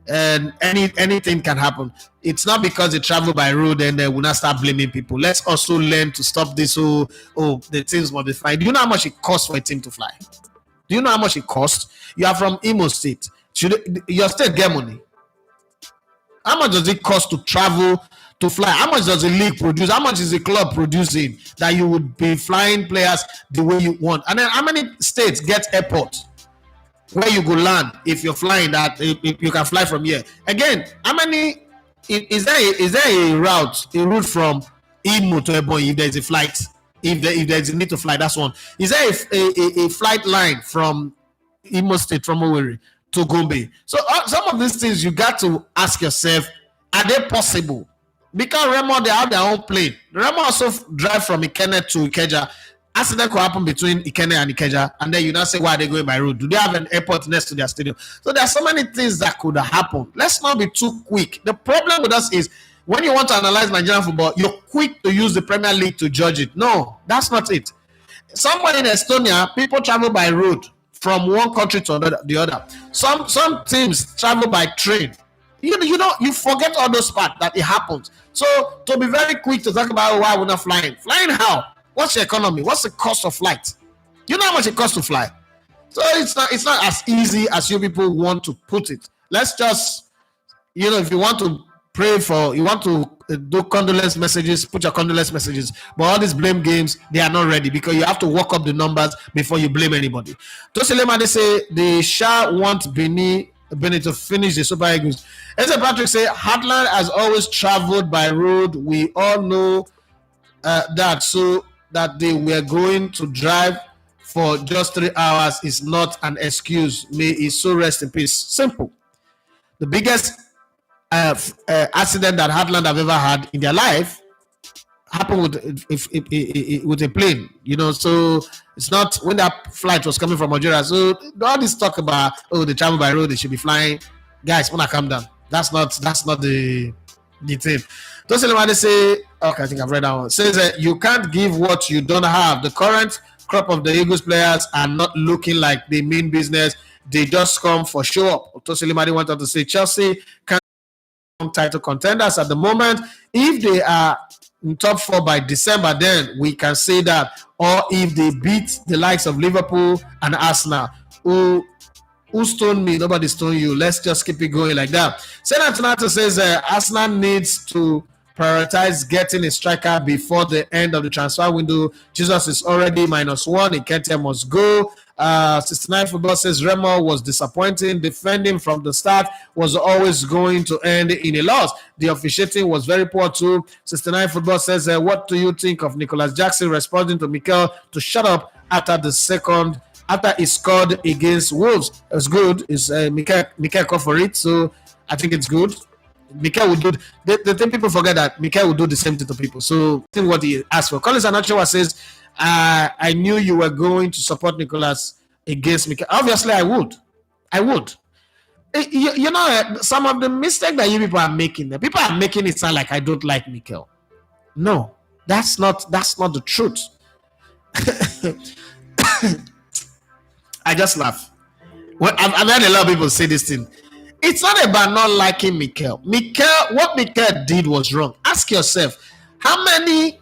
And anything can happen. It's not because they travel by road and they will not start blaming people. Let's also learn to stop this. The teams must be flying. Do you know how much it costs for a team to fly? Do you know how much it costs? You are from Imo State. Your state get money? How much does it cost to travel, to fly? How much does the league produce? How much is the club producing that you would be flying players the way you want? And then how many states get airport where you go land if you're flying that if you can fly from here? Again, how many is there a route from Imo to Ebonyi if there's a flight? If there's a need to fly, that's one. Is there a flight line from Imo State, from Owerri to Gombe? So some of these things you got to ask yourself, are they possible? Because Remo, they have their own plane. Remo also drive from Ikenne to Ikeja. Accident could happen between Ikenne and Ikeja, and then you now say, why are they going by road? Do they have an airport next to their stadium? So there are so many things that could happen. Let's not be too quick. The problem with us is when you want to analyze Nigerian football, you're quick to use the Premier League to judge it. No, that's not it. Somewhere in Estonia, people travel by road from one country to the other. Some teams travel by train. You forget all those parts that it happens. So to be very quick to talk about why we're not flying. Flying how? What's the economy? What's the cost of flight? You know how much it costs to fly? So it's not as easy as you people want to put it. Let's just, if you want to pray for, you want to do condolence messages, put your condolence messages. But all these blame games, they are not ready because you have to work up the numbers before you blame anybody. Tosilema, they say the Shah want Benin to finish the Super Eagles. As Patrick say, Heartland has always traveled by road. We all know that. So that they were going to drive for just 3 hours is not an excuse. May he so rest in peace. Simple. The biggest accident that Heartland have ever had in their life happened with a plane. So it's not when that flight was coming from Algeria. So all this talk about they travel by road, they should be flying. Guys, wanna calm down. That's not the thing. Don't say, okay, I think I've read that one. Says you can't give what you don't have. The current crop of the Eagles players are not looking like the main business. They just come for show up. Toselimadi wanted to say Chelsea can't title contenders at the moment. If they are in top 4 by December, then we can say that. Or if they beat the likes of Liverpool and Arsenal, who stoned me? Nobody stoned you. Let's just keep it going like that. Senator says Arsenal needs to prioritize getting a striker before the end of the transfer window. Jesus is already -1. Ikete must go. 69 Football says Remo was disappointing. Defending from the start was always going to end in a loss. The officiating was very poor too. 69 Football says, what do you think of Nicholas Jackson responding to Mikel to shut up after he scored against Wolves? It was good. It's Mikel called for it, so I think it's good. Mikel would do the thing. People forget that Mikel would do the same thing to people. So I think what he asked for. Collins Anachowa says, I knew you were going to support Nicholas against Mikel. Obviously, I would. Some of the mistakes that you people are making, people are making it sound like I don't like Mikel. No, that's not the truth. I just laugh. Well, I've heard a lot of people say this thing. It's not about not liking Mikel. What Mikel did was wrong. Ask yourself, how many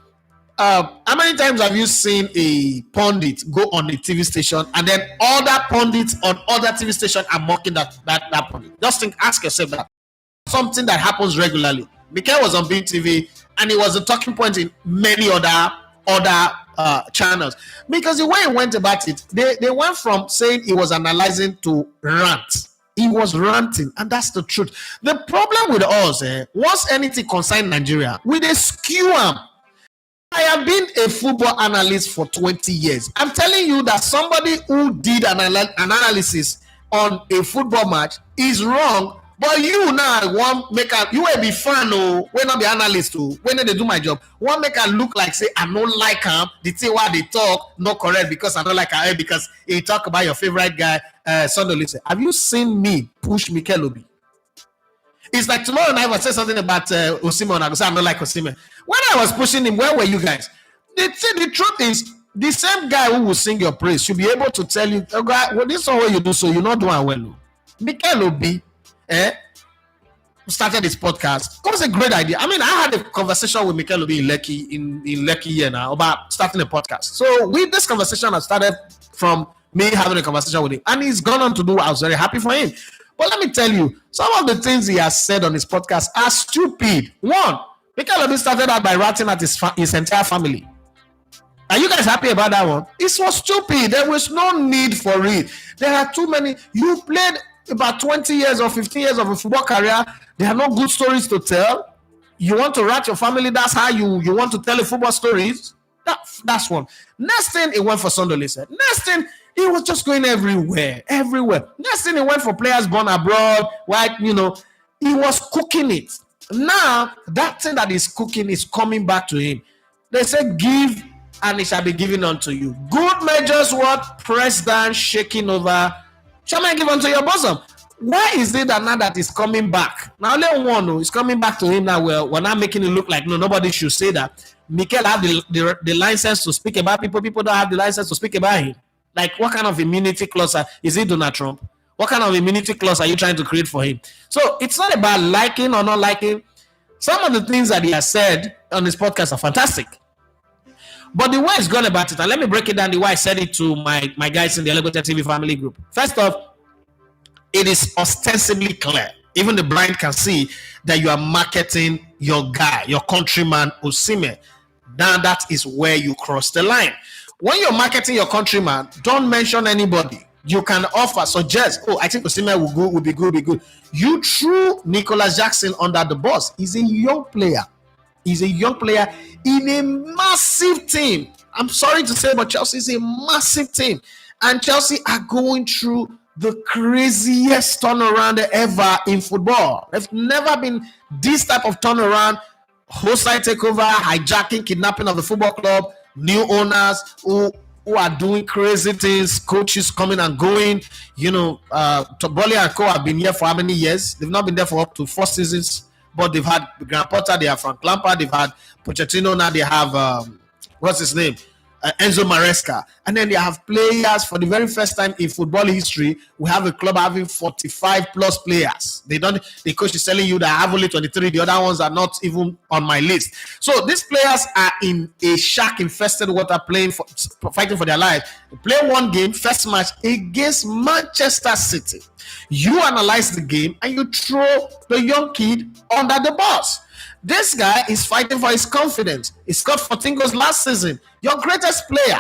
how many times have you seen a pundit go on a TV station and then other pundits on other TV station are mocking that pundit? Just ask yourself that. Something that happens regularly. Mikel was on Bean TV and it was a talking point in many other channels, because the way he went about it, they went from saying he was analyzing to rant. He was ranting, and that's the truth. The problem with us, once anything concerns Nigeria, we dey skew am. I have been a football analyst for 20 years. I'm telling you that somebody who did an analysis on a football match is wrong. But you now want make a, you will be fan when not be analyst when they do my job. One make a look like say I don't like him. The thing why they talk not correct because I don't like him because he talk about your favorite guy, Sunday. Have you seen me push Mikel Obi? It's like tomorrow night I say something about Osimhen. I go say I don't like Osimhen. When I was pushing him, where were you guys? The truth is, the same guy who will sing your praise should be able to tell you, oh God, well, this is what you do, so you're not doing well. Mikel Obi, started this podcast. It was a great idea. I mean, I had a conversation with Mikel Obi in Lekki here now about starting a podcast. So with this conversation, I started from me having a conversation with him, and he's gone on to do. I was very happy for him. But let me tell you, some of the things he has said on his podcast are stupid. One, Mikel Obi started out by ratting at his entire family. Are you guys happy about that one? It was stupid. There was no need for it. There are too many. You played about 20 years or 15 years of a football career. There are no good stories to tell. You want to rat your family. That's how you want to tell a football stories. That's one. Next thing, it went for Sondole said. Next thing, he was just going everywhere. Next thing, he went for players born abroad. Right, he was cooking it. Now, that thing that is cooking is coming back to him. They say, give and it shall be given unto you. Good measures, what? Pressed down, shaking over. Shall I give unto your bosom? Why is it that now that is coming back? Now, only one is coming back to him now. Well, we're not making it look like nobody should say that. Mikel have the license to speak about people. People don't have the license to speak about him. Like, what kind of immunity clause is it, Donald Trump? What kind of immunity clause are you trying to create for him? So it's not about liking or not liking. Some of the things that he has said on this podcast are fantastic. But the way he's gone about it, and let me break it down the way I said it to my guys in the Elevated TV family group. First off, it is ostensibly clear. Even the blind can see that you are marketing your guy, your countryman, Osimhen. Now that is where you cross the line. When you're marketing your countryman, don't mention anybody. You can suggest, I think Osimhen will be good. You threw Nicholas Jackson under the bus. He's a young player. He's a young player in a massive team. I'm sorry to say, but Chelsea is a massive team. And Chelsea are going through the craziest turnaround ever in football. There's never been this type of turnaround. Hostile takeover, hijacking, kidnapping of the football club, new owners who are doing crazy things, coaches coming and going. Toboli and Co have been here for how many years? They've not been there for up to 4 seasons. But they've had Graham Potter, they have Frank Lampard, they've had Pochettino, now they have, what's his name? Enzo Maresca. And then they have players for the very first time in football history. We have a club having 45 plus players. The coach is telling you that I have only 23. The other ones are not even on my list. So these players are in a shark-infested water fighting for their life. They play one game, first match against Manchester City. You analyze the game and you throw the young kid under the bus. This guy is fighting for his confidence. He scored 14 goals last season. Your greatest player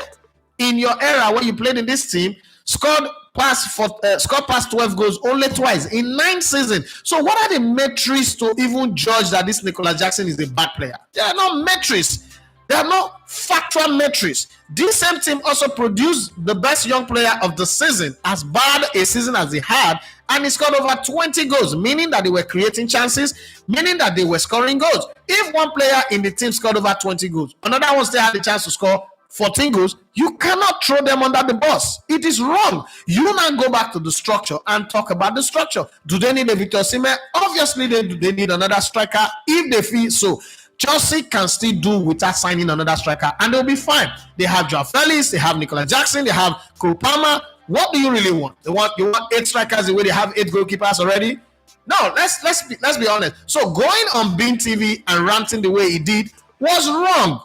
in your era when you played in this team scored past 12 goals only twice in 9 seasons. So what are the metrics to even judge that this Nicholas Jackson is a bad player? There are no metrics. There are no factual metrics. This same team also produced the best young player of the season, as bad a season as they had, and he scored over 20 goals, meaning that they were creating chances, meaning that they were scoring goals. If one player in the team scored over 20 goals, another one still had the chance to score 14 goals, you cannot throw them under the bus. It is wrong. You now go back to the structure and talk about the structure. Do they need a Victor Osimhen? Obviously, they need another striker if they feel so. Chelsea can still do without signing another striker, and they'll be fine. They have Joao Felix, they have Nicholas Jackson, they have Cole Palmer. What do you really want? You want 8 strikers the way they have 8 goalkeepers already? No, let's be honest. So going on Bean TV and ranting the way he did was wrong.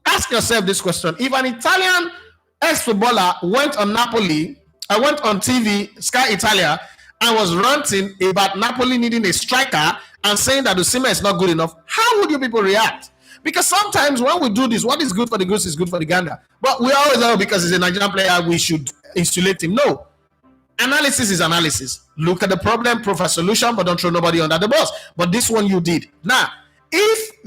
ask yourself this question. If an Italian ex-footballer went on TV, Sky Italia, and was ranting about Napoli needing a striker and saying that Osimhen is not good enough, how would you people react? Because sometimes when we do this, what is good for the goose is good for the gander. But we always know because he's a Nigerian player, we should insulate him. No. Analysis is analysis. Look at the problem, provide solution, but don't throw nobody under the bus. But this one you did. Now, if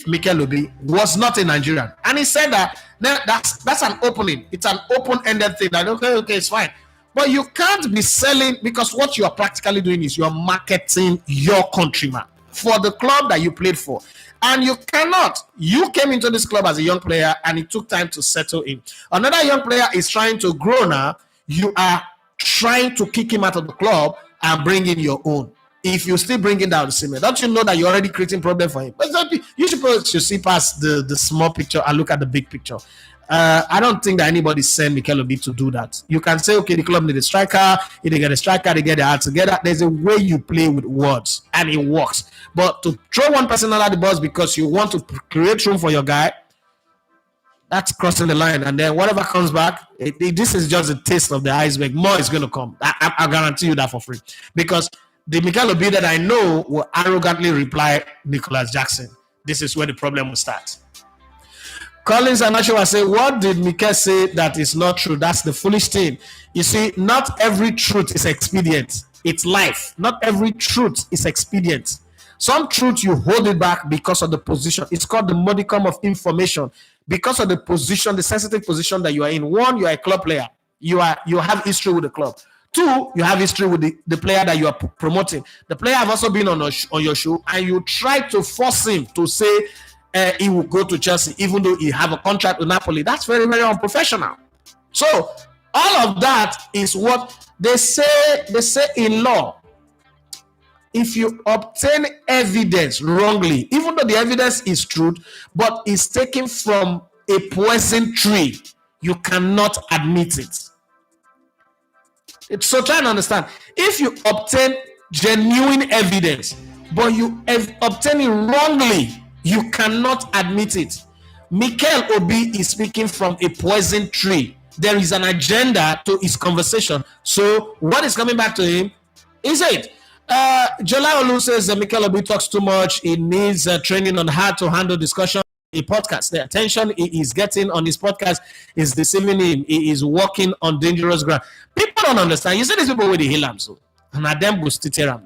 Mikel Obi was not a Nigerian, and he said that's an opening. It's an open-ended thing. That okay, it's fine. But you can't be selling, because what you are practically doing is you're marketing your countryman for the club that you played for. And you cannot. You came into this club as a young player and it took time to settle in. Another young player is trying to grow now. You are trying to kick him out of the club and bring in your own. If you still bring in down Osimhen, don't you know that you're already creating problem for him? But you should see past the small picture and look at the big picture. I don't think that anybody sent Mikel Obi to do that. You can say, okay, the club need a striker. If they get a striker, they get their heart together. There's a way you play with words, and it works. But to throw one person under the bus because you want to create room for your guy, that's crossing the line. And then whatever comes back, this is just a taste of the iceberg. More is going to come. I guarantee you that for free. Because the Mikel Obi that I know will arrogantly reply, Nicholas Jackson. This is where the problem will start. Collins and Sancho will say, what did Mikel say that is not true? That's the foolish thing. You see, not every truth is expedient. It's life. Not every truth is expedient. Some truth you hold it back because of the position. It's called the modicum of information. Because of the position, the sensitive position that you are in. One, you are a club player. You have history with the club. Two, you have history with the player that you are promoting. The player have also been on your show, and you try to force him to say he will go to Chelsea, even though he have a contract with Napoli. That's very, very unprofessional. So all of that is what they say. They say in law, if you obtain evidence wrongly, even though the evidence is true, but it's taken from a poison tree, you cannot admit it. So try and understand. If you obtain genuine evidence, but you obtain it wrongly, you cannot admit it. Mikel Obi is speaking from a poison tree. There is an agenda to his conversation. So what is coming back to him is it. Jola Olu says Mikel Obi talks too much. He needs training on how to handle discussion. A podcast. The attention he is getting on his podcast is deceiving him. He is walking on dangerous ground. People don't understand. You see these people with the Hilam, so and at them will still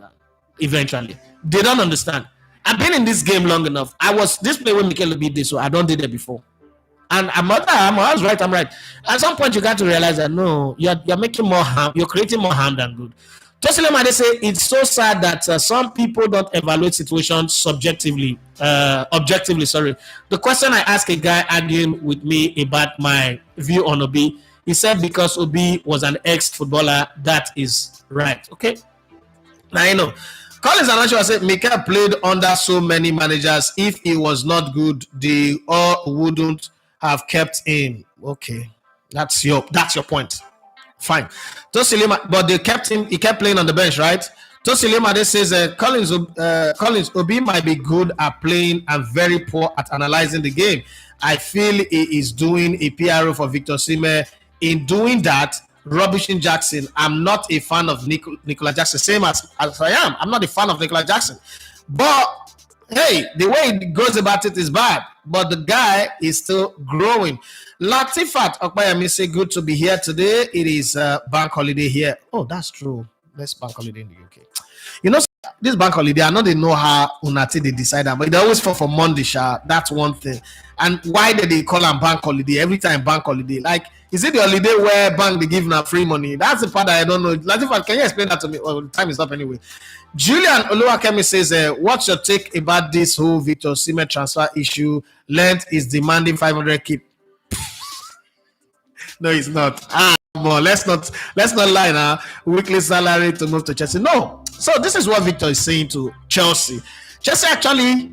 eventually. They don't understand. I've been in this game long enough. I was this play with Mikel Obi this, so I don't did it before. And I'm right. At some point, you got to realize that no, you're making more harm. You're creating more harm than good. Tosilema, they say it's so sad that some people don't evaluate situations objectively. The question I asked a guy arguing with me about my view on Obi, he said because Obi was an ex-footballer, that is right. Okay, now you know. Collins and Sancho said Mikel played under so many managers. If he was not good, they all wouldn't have kept him. Okay, that's your point. Fine. Tosilema, but they kept him. He kept playing on the bench, right? Tosilema, they says Collins Obi might be good at playing and very poor at analyzing the game. I feel he is doing a PRO for Victor Osimhen. In doing that, rubbishing Jackson. I'm not a fan of Nicolas Jackson, same as I am. I'm not a fan of Nicolas Jackson. But hey, the way he goes about it is bad. But the guy is still growing. Latifat Okbayami say good to be here today. It is bank holiday here. Oh, that's true. Let's bank holiday in the UK. You know, this bank holiday, I know they know how Unati they decide that, but they always fall for Monday, that's one thing. And why did they call them bank holiday every time bank holiday? Like, is it the holiday where bank they give now free money? That's the part that I don't know. Latifat, can you explain that to me? Oh, time is up anyway. Julian Oluwakemi says, what's your take about this whole Victor Osimhen transfer issue? Lent is demanding 500k. No, it's not. Let's not lie now. Weekly salary to move to Chelsea. No. So this is what Victor is saying to Chelsea. Chelsea actually,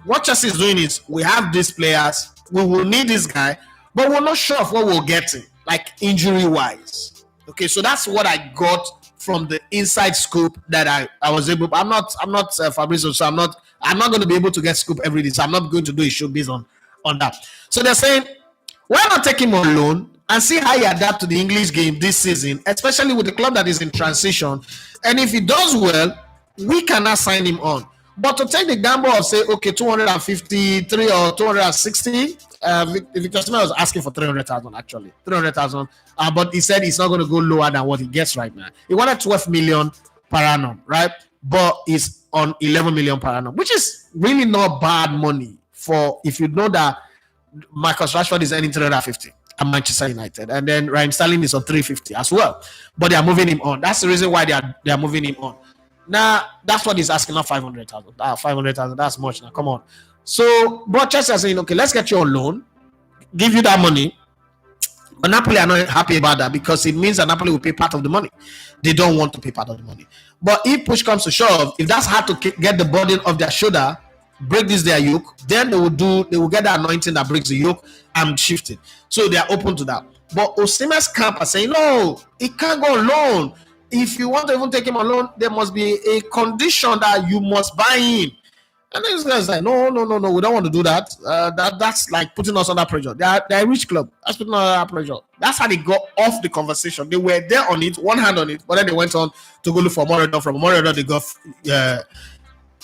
what Chelsea is doing is we have these players. We will need this guy, but we're not sure of what we'll get in, like injury wise. Okay, so that's what I got from the inside scoop that I was able. I'm not Fabrizio, so I'm not going to be able to get scoop every day. So I'm not going to do a show based on that. So they're saying, why not take him on loan and see how he adapt to the English game this season, especially with the club that is in transition. And if he does well, we cannot sign him on. But to take the gamble of say, okay, 253 or 260, Victor Osimhen was asking for 300,000 actually, 300,000. But he said he's not going to go lower than what he gets right now. He wanted 12 million per annum, right? But he's on 11 million per annum, which is really not bad money for if you know that Marcus Rashford is earning 350 at Manchester United, and then Raheem Sterling is on 350 as well. But they are moving him on. That's the reason why they are moving him on. Now, that's what he's asking, not 500,000. 500,000, that's much now. Come on. So, but Chelsea are saying, okay, let's get you on loan, give you that money. But Napoli are not happy about that because it means that Napoli will pay part of the money. They don't want to pay part of the money. But if push comes to shove, if that's hard to get the burden off their shoulder, break this their yoke, then they will get the anointing that breaks the yoke and shift it. So they are open to that. But Osimhen's camp are saying, no, he can't go on loan. If you want to even take him on loan, there must be a condition that you must buy him. And these guys like, no, we don't want to do that. That's like putting us under pressure. They're a rich club. That's putting us under pressure. That's how they got off the conversation. They were there on it, one hand on it, but then they went on to go look for Moredon. From Moredon, they got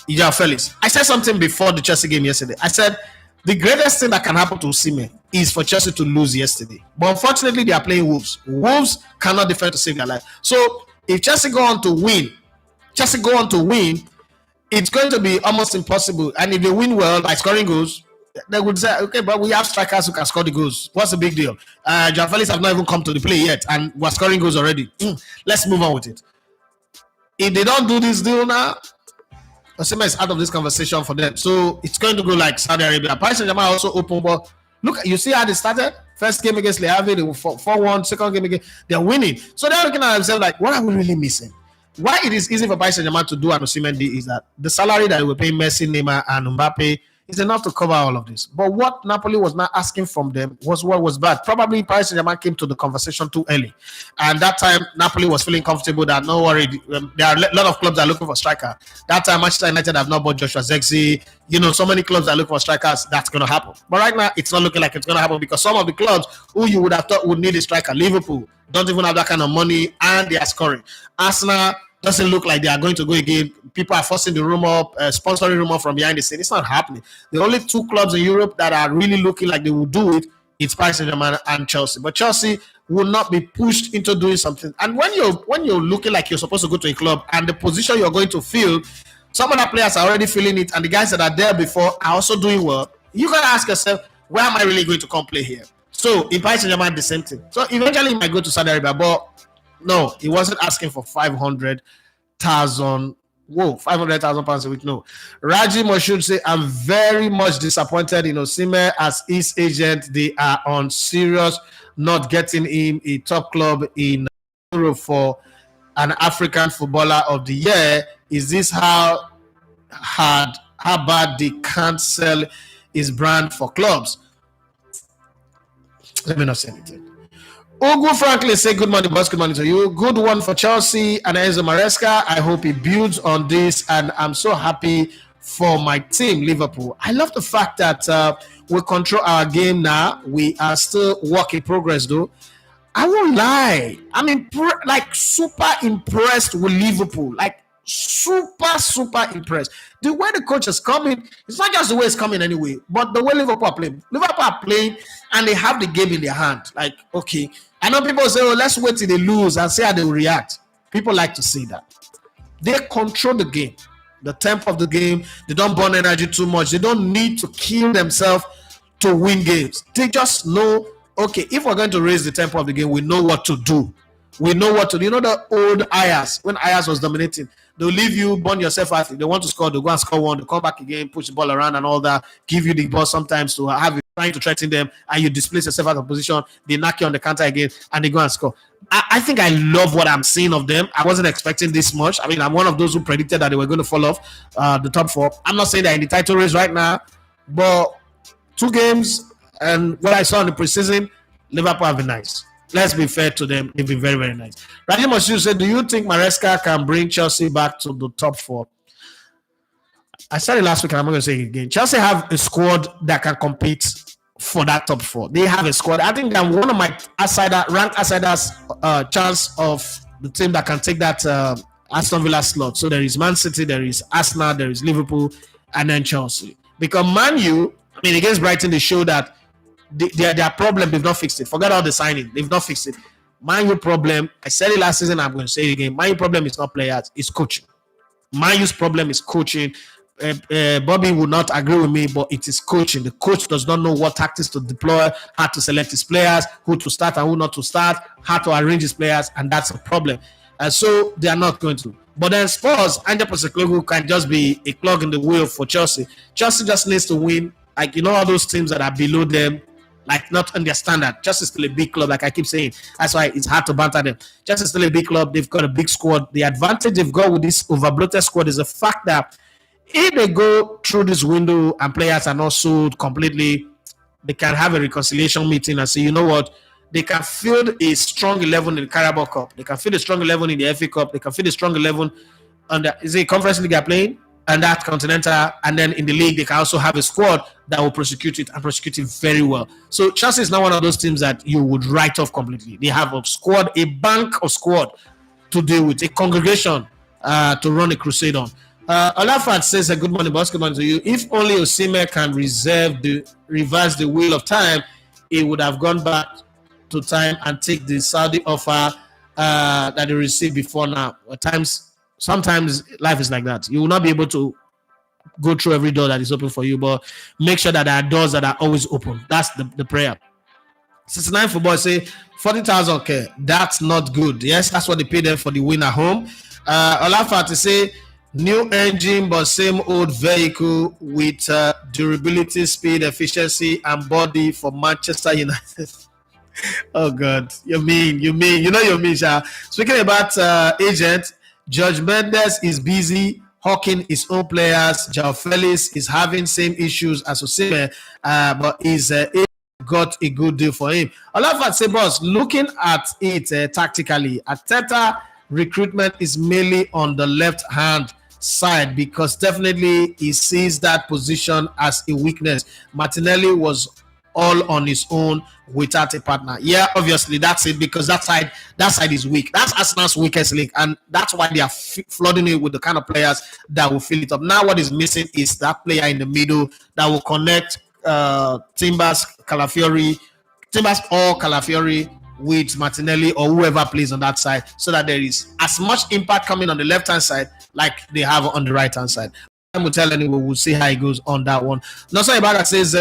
Ija Felix. I said something before the Chelsea game yesterday. I said the greatest thing that can happen to Osimhen is for Chelsea to lose yesterday. But unfortunately, they are playing Wolves. Wolves cannot defend to save their life. So if Chelsea go on to win, it's going to be almost impossible. And if they win well by scoring goals, they would say, okay, but we have strikers who can score the goals. What's the big deal? Joao Felix have not even come to the play yet, and we're scoring goals already. Let's move on with it. If they don't do this deal now, Osimhen is out of this conversation for them. So it's going to go like Saudi Arabia. Paris Saint-Germain also open, but look, you see how they started? First game against Le Havre, they were 4-1. Second game again, they're winning. So they're looking at themselves like, what are we really missing? Why it is easy for Paris Saint-Germain to do an Osimhen deal is that the salary that they will pay Messi, Neymar, and Mbappe is enough to cover all of this. But what Napoli was not asking from them was what was bad. Probably Paris Saint-Germain came to the conversation too early. And that time, Napoli was feeling comfortable that no worry, there are a lot of clubs that are looking for striker. That time, Manchester United have not bought Joshua Zexi. So many clubs that look for strikers, that's going to happen. But right now, it's not looking like it's going to happen because some of the clubs who you would have thought would need a striker, Liverpool, don't even have that kind of money and they are scoring. Arsenal doesn't look like they are going to go again. People are forcing the rumor, sponsoring rumor from behind the scene. It's not happening. The only two clubs in Europe that are really looking like they will do it, it's Paris Saint-Germain and Chelsea. But Chelsea will not be pushed into doing something. And when you're looking like you're supposed to go to a club and the position you're going to fill, some other players are already feeling it, and the guys that are there before are also doing well. You gotta ask yourself, where am I really going to come play here? So in Paris Saint-Germain, the same thing. So eventually he might go to Saudi Arabia, but no, he wasn't asking for 500,000. Whoa, 500,000 pounds a week. No. Raji Moshood say, I'm very much disappointed in Osimhen as his agent. They are on serious not getting him a top club in Europe for an African footballer of the year. Is this how bad they can't sell his brand for clubs? Let me not say anything. Ugu Franklin say, good morning, boss. Good morning to you. Good one for Chelsea and Enzo Maresca. I hope he builds on this, and I'm so happy for my team, Liverpool. I love the fact that we control our game now. We are still work in progress, though. I won't lie. I'm super impressed with Liverpool. Like, super impressed. The way the coach is coming, it's not just the way it's coming anyway, but the way Liverpool are playing. Liverpool are playing and they have the game in their hand. Like, okay. I know people say, oh, let's wait till they lose and see how they will react. People like to see that. They control the game, the tempo of the game. They don't burn energy too much. They don't need to kill themselves to win games. They just know, okay, if we're going to raise the tempo of the game, we know what to do. We know what to do. You know the old Ayers, when Ayers was dominating, they'll leave you, burn yourself out. If they want to score, they'll go and score one. They'll come back again, push the ball around and all that, give you the ball sometimes to have you trying to threaten them, and you displace yourself out of position. They knock you on the counter again, and they go and score. I think I love what I'm seeing of them. I wasn't expecting this much. I mean, I'm one of those who predicted that they were going to fall off the top four. I'm not saying they're in the title race right now, but 2 games and what I saw in the preseason, Liverpool have been nice. let's be fair to them. They've been very, very nice. Rashford said, do you think Maresca can bring Chelsea back to the top four? I said it last week and I'm not going to say it again. Chelsea have a squad that can compete for that top four. They have a squad. I think I'm one of my ranked outsiders chance of the team that can take that Aston Villa slot. So there is Man City, there is Arsenal, there is Liverpool, and then Chelsea. Because Man U, against Brighton, they show that their problem, they've not fixed it. Forget all the signing. They've not fixed it. Man U problem, I said it last season, I'm going to say it again. Man U problem is not players, it's coaching. Man U's problem is coaching. Bobby would not agree with me, but it is coaching. The coach does not know what tactics to deploy, how to select his players, who to start and who not to start, how to arrange his players, and that's a problem. And so they are not going to. But then Spurs, Anja Postecoglou can just be a clog in the wheel for Chelsea. Chelsea just needs to win. Like, all those teams that are below them, like not on their standard. Chelsea is still a big club, like I keep saying. That's why it's hard to banter them. Chelsea is still a big club. They've got a big squad. The advantage they've got with this overbloated squad is the fact that if they go through this window and players are not sold completely, they can have a reconciliation meeting and say, you know what, they can field a strong 11 in the Carabao Cup. They can field a strong 11 in the FA Cup. They can field a strong 11 on the Conference League they are playing, and that continental. And then in the league, they can also have a squad that will prosecute it and prosecute it very well. So Chelsea is not one of those teams that you would write off completely. They have a squad, a bank of squad to deal with, a congregation to run a crusade on. Olafat says, good morning, boss. Good morning to you. If only Osimhen can reverse the wheel of time, he would have gone back to time and take the Saudi offer that he received before now. Sometimes life is like that. You will not be able to go through every door that is open for you, but make sure that there are doors that are always open. That's the prayer. 69 football say 40,000. Okay, that's not good. Yes, that's what they pay them for the win at home. Olafat say, new engine but same old vehicle with durability, speed, efficiency, and body for Manchester United. Oh God, you mean, Sha. Speaking about agent, George Mendes is busy hawking his own players. João Felix is having same issues as Osimhen, but he's got a good deal for him. Olafat say, boss, looking at it tactically, Arteta recruitment is mainly on the left hand side because definitely he sees that position as a weakness. Martinelli was all on his own without a partner. Yeah, obviously that's it, because that side is weak. That's Arsenal's weakest link, and that's why they are flooding it with the kind of players that will fill it up. Now what is missing is that player in the middle that will connect Timbers or Calafiori with Martinelli or whoever plays on that side, so that there is as much impact coming on the left hand side like they have on the right hand side. I will tell anyway, we'll see how it goes on that one. Nosa Ibaga says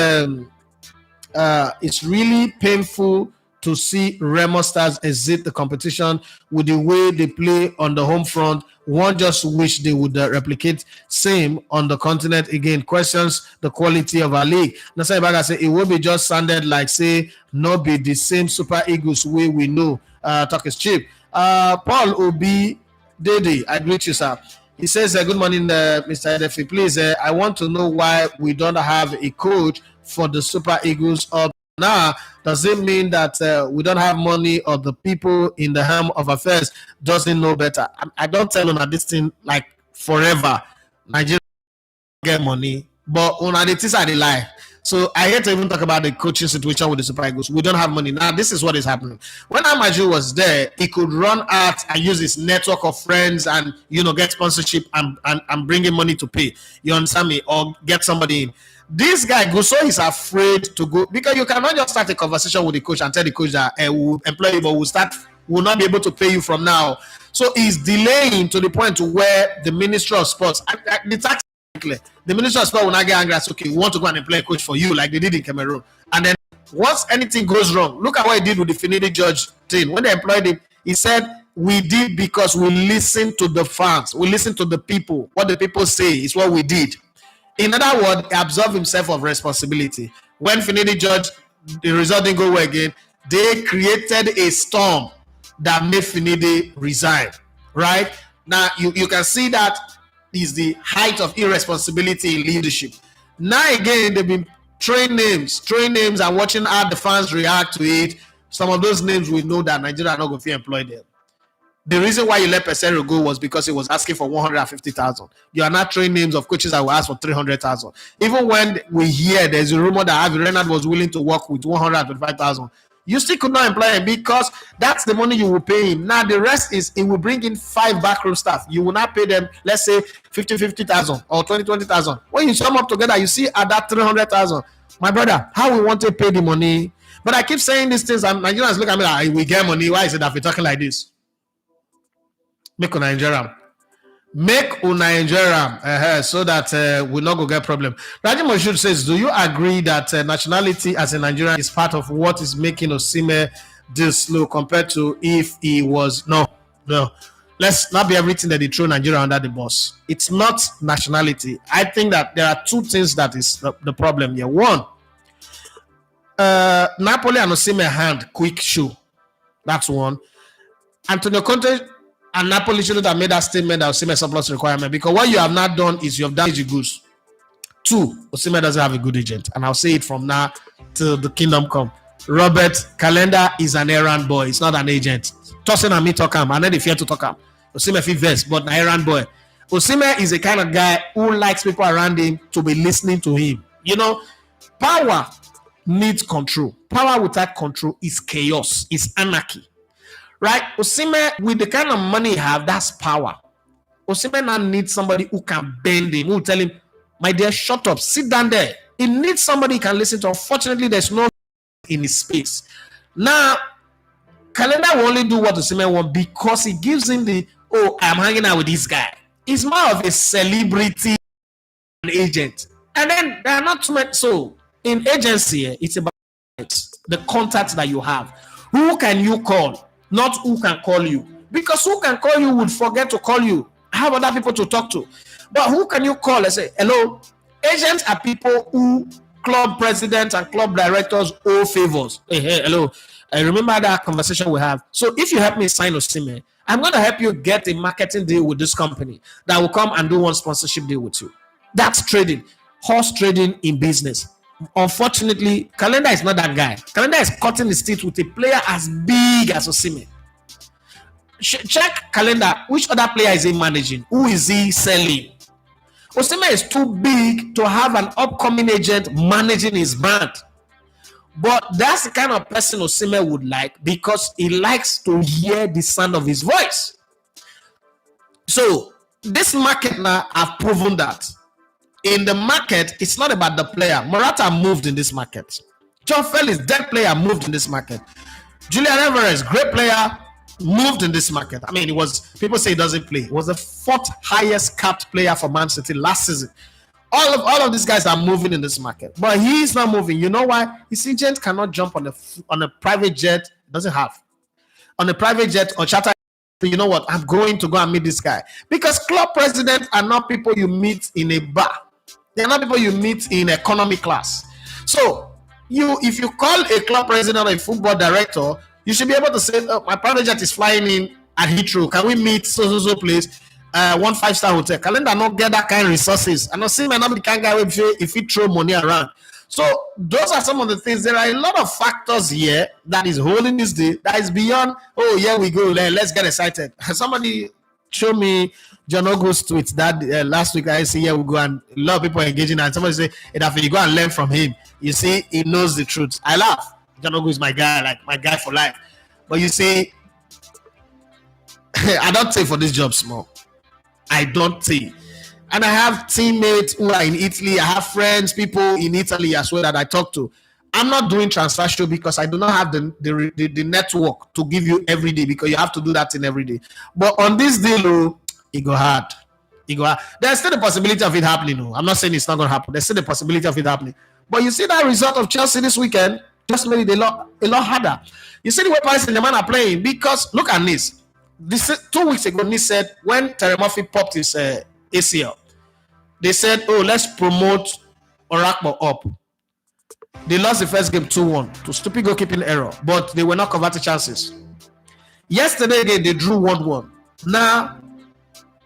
it's really painful to see Remo Stars exit the competition with the way they play on the home front. One just wish they would replicate same on the continent again. Questions the quality of our league. Nosa Ibaga says it will be just sounded like say not be the same Super Eagles way we know. Talk is cheap. Paul Obi Dede, I greet you, sir. He says, good morning, Mr. Edefi. Please, I want to know why we don't have a coach for the Super Eagles up now. Does it mean that we don't have money, or the people in the helm of affairs doesn't know better? I don't tell them that this thing like forever. Nigeria get money, but on the side they lie. So I hate to even talk about the coaching situation with the Super Eagles. We don't have money. Now, this is what is happening. When Amaju was there, he could run out and use his network of friends and, get sponsorship and bring in money to pay. You understand me? Or get somebody in. This guy, Gusso, is afraid to go, because you cannot just start a conversation with the coach and tell the coach that we'll employ you, but we'll not be able to pay you from now. So he's delaying to the point where the Ministry of Sports, the Ministry of Sport will not get angry as, okay, we want to go and employ a coach for you like they did in Cameroon. And then once anything goes wrong, look at what he did with the Finidi George thing. When they employed him, he said, we did because we listened to the fans. We listened to the people. What the people say is what we did. In other words, he absolved himself of responsibility. When Finidi George, the result didn't go well again, they created a storm that made Finidi resign. Right? Now, you can see that is the height of irresponsibility in leadership. Now again, they've been throwing names and watching how the fans react to it. some of those names we know that Nigeria are not going to employ them. The reason why you let Pesero go was because he was asking for 150,000. You are not throwing names of coaches that will ask for 300,000. Even when we hear there's a rumor that Avi Renard was willing to work with 125,000, you still could not employ him because that's the money you will pay him. Now the rest is it will bring in 5 backroom staff. You will not pay them, let's say 50,000 or 20,000. When you sum up together, you see at that 300,000. My brother, how we want to pay the money? But I keep saying these things, and Nigerians look at me like, we get money. Why is it that we're talking like this? Make una Nigeria. Make una Nigeria so that we not go get problem. Raji Moshud says, do you agree that nationality as a Nigerian is part of what is making Osimhen this slow compared to if he was no. Let's not be everything that they throw Nigeria under the bus. It's not nationality. I think that there are 2 things that is the problem here. One, Napoli and Osimhen hand quick show. That's one. Antonio Conte and Napoli shouldn't have made that statement that Osimhen surplus requirement, because what you have not done is you have damaged the goose. 2, Osimhen doesn't have a good agent, and I'll say it from now till the kingdom come. Robert Calendar is an errand boy. It's not an agent. Tosin and me talk him, and then they fear to talk him. Osimhen fit vex, but an errand boy. Osimhen is a kind of guy who likes people around him to be listening to him. You know, power needs control. Power without control is chaos, is anarchy. Right? Osimhen, with the kind of money he have, that's power. Osimhen now needs somebody who can bend him, who will tell him, my dear, shut up, sit down there. He needs somebody he can listen to. Unfortunately, there's no in his space. Now, Calendar will only do what Osimhen wants because he gives him the, I'm hanging out with this guy. He's more of a celebrity agent. And then there are not too much. So, in agency, it's about the contacts that you have. Who can you call? Not who can call you. Because who can call you would forget to call you. Have other people to talk to. But who can you call and say, hello? Agents are people who club presidents and club directors owe favors. Hey, hello. I remember that conversation we have. So if you help me sign Osimhen, I'm going to help you get a marketing deal with this company that will come and do one sponsorship deal with you. That's trading. Horse trading in business. Unfortunately, Calendar is not that guy. Calendar is cutting his teeth with a player as big as Osimhen. Check Calendar. Which other player is he managing? Who is he selling? Osimhen is too big to have an upcoming agent managing his brand. But that's the kind of person Osimhen would like because he likes to hear the sound of his voice. So, this market now have proven that. In the market, it's not about the player. Morata moved in this market. John Felix, dead player, moved in this market. Julian Alvarez, great player, moved in this market. I mean, it was, people say he doesn't play. It was the 4th highest capped player for Man City last season. All of these guys are moving in this market. But he's not moving. You know why? His agent cannot jump on a private jet. Doesn't have. On a private jet or charter, you know what? I'm going to go and meet this guy. Because club presidents are not people you meet in a bar. They're not people you meet in economy class. So, if you call a club president or a football director, you should be able to say, my private jet is flying in at Heathrow. Can we meet so place? 1 5-star hotel. Calendar not get that kind of resources. And Osimhen not be the kind of guy if he throw money around. So, those are some of the things. There are a lot of factors here that is holding this day that is beyond, here we go. Let's get excited. Somebody show me John August tweets that last week. I see here we go, and a lot of people are engaging, and somebody say, if you go and learn from him, you see, he knows the truth. I laugh. John August is my guy, like my guy for life. But you see, I don't take for this job small. I don't take. And I have teammates who are in Italy. I have friends, people in Italy as well that I talk to. I'm not doing transfer show because I do not have the network to give you every day, because you have to do that in every day. But on this deal, it go hard. There's still the possibility of it happening. I'm not saying it's not going to happen. There's still the possibility of it happening. But you see that result of Chelsea this weekend just made it a lot harder. You see the way Paris Saint-Germain are playing, because look at this. 2 weeks ago, Nice said when Terry Murphy popped his ACL, they said, let's promote Orakpo up. They lost the first game 2-1 to stupid goalkeeping error, but they were not converted chances. Yesterday, they drew 1-1. Now,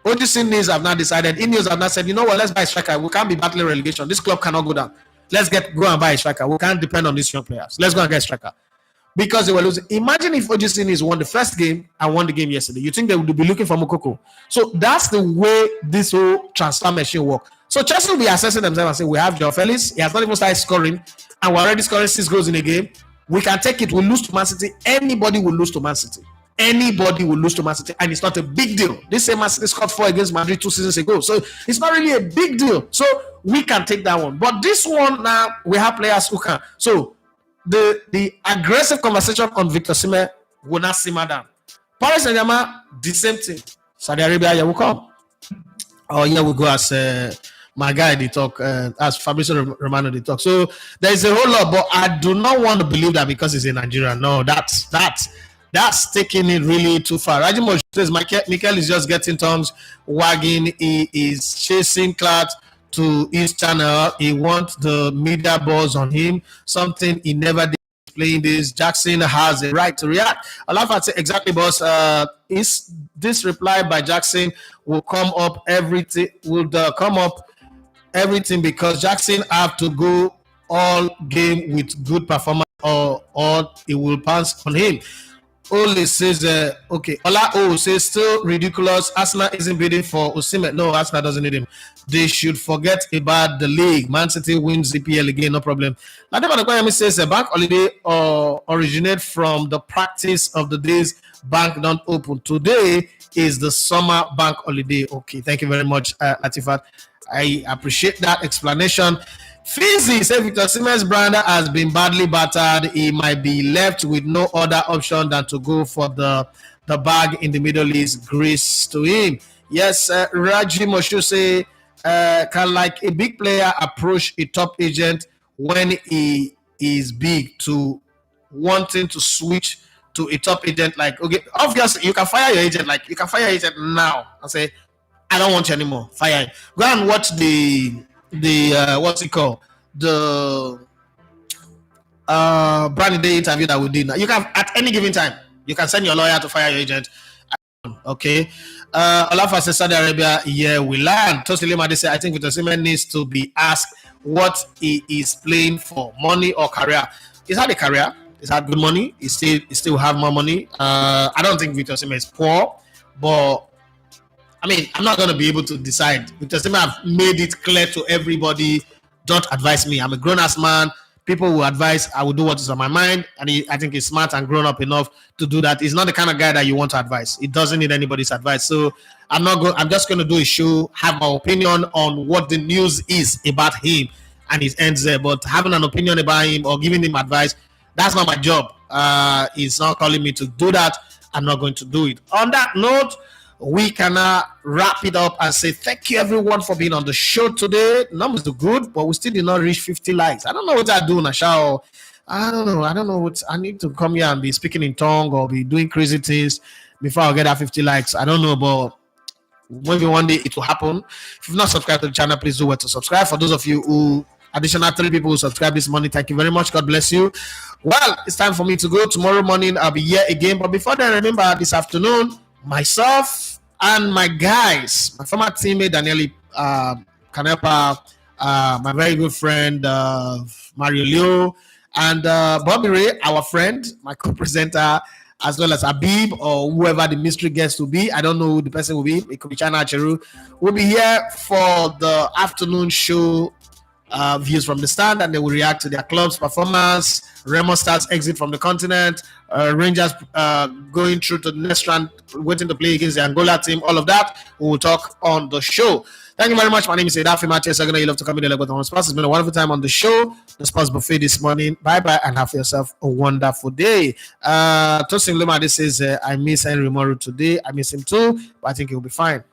OGC News have now decided, Ineos have now said, you know what, let's buy a striker. We can't be battling relegation. This club cannot go down. Let's go and buy a striker. We can't depend on these young players. Let's go and get a striker. because they were losing. Imagine if Osinhem won the first game and won the game yesterday. You think they would be looking for Mukoko? So that's the way this whole transfer machine works. So Chelsea will be assessing themselves and say, we have Joe Felix. He has not even started scoring, and we're already scoring 6 goals in a game. We can take it. We'll lose to Man City. Anybody will lose to Man City. Anybody will lose to Man City, and it's not a big deal. This same Man City scored 4 against Madrid 2 seasons ago, so it's not really a big deal. So we can take that one. But this one now, we have players who can. So the aggressive conversation on Victor Osimhen will not simmer down. Paris Saint-Germain, the same thing. Saudi Arabia, here we come. Oh, here we go as my guy, they talk, as Fabrizio Romano, they talk. So there is a whole lot, but I do not want to believe that because he's in Nigeria. No, that's taking it really too far. Rajimo says Mikel is just getting tongues wagging. He is chasing clout to his channel. He wants the media buzz on him, something he never did playing this. Jackson has a right to react. I love to say exactly, boss. Is this reply by Jackson will come up everything because Jackson have to go all game with good performance or it will pass on him. Ole says, okay. Ola O says, still ridiculous. Arsenal isn't bidding for Osimhen. No, Arsenal doesn't need him. They should forget about the league. Man City wins EPL again, no problem. Ladema Nakwayami says, a bank holiday originate from the practice of the days bank don't open. Today is the summer bank holiday. Okay, thank you very much, Atifat. I appreciate that explanation. Fizzy said Victor Osimhen's brand has been badly battered. He might be left with no other option than to go for the bag in the Middle East. Grace to him. Yes, Raji Moshu say, can like a big player approach a top agent when he is big to wanting to switch to a top agent? Like, okay, obviously you can fire your agent. Like, you can fire your agent now and say, I don't want you anymore. Fire him. Go and watch the what's it called, the Brandy Day interview that we did. You can, at any given time, you can send your lawyer to fire your agent. Okay. Olafa says Saudi Arabia, yeah, we learn. Tosilima, they say, I think Victor Osimhen needs to be asked what he is playing for, money or career. He's had a career. He's had good money. He still have more money. I don't think Victor Osimhen is poor, but I mean, I'm not going to be able to decide. Victor Osimhen have made it clear to everybody, don't advise me. I'm a grown-ass man. People will advise. I will do what is on my mind. And I think he's smart and grown up enough to do that. He's not the kind of guy that you want to advise. He doesn't need anybody's advice. So I'm just going to do a show, have my opinion on what the news is about him and his ends there. But having an opinion about him or giving him advice, that's not my job. He's not calling me to do that. I'm not going to do it. On that note, we can wrap it up and say thank you everyone for being on the show today. Numbers are good, but we still did not reach 50 likes. I don't know what I do, Nasha. I don't know what I need to come here and be speaking in tongue or be doing crazy things before I get that 50 likes. I don't know, but maybe one day it will happen. If you've not subscribed to the channel, please do well to subscribe. For those of you who additional 3 people who subscribe this morning, thank you very much. God bless you. Well, it's time for me to go. Tomorrow morning I'll be here again, but before then, remember this afternoon, myself and my guys, my former teammate Daniele Canepa, my very good friend Mario Leo, and Bobby Ray, our friend, my co-presenter, as well as Abib or whoever the mystery guest will be. I don't know who the person will be. It could be China Cheru. We'll be here for the afternoon show. Views from the stand, and they will react to their club's performance. Remo Stars exit from the continent. Rangers going through to the next round, waiting to play against the Angola team. All of that we will talk on the show. Thank you very much. My name is Edafi Matches. You love to come in the Lagos on Sports. It's been a wonderful time on the show. The Sports Buffet this morning. Bye bye, and have yourself a wonderful day. Tosin Luma, this is I miss Henry Moru today. I miss him too, but I think he'll be fine.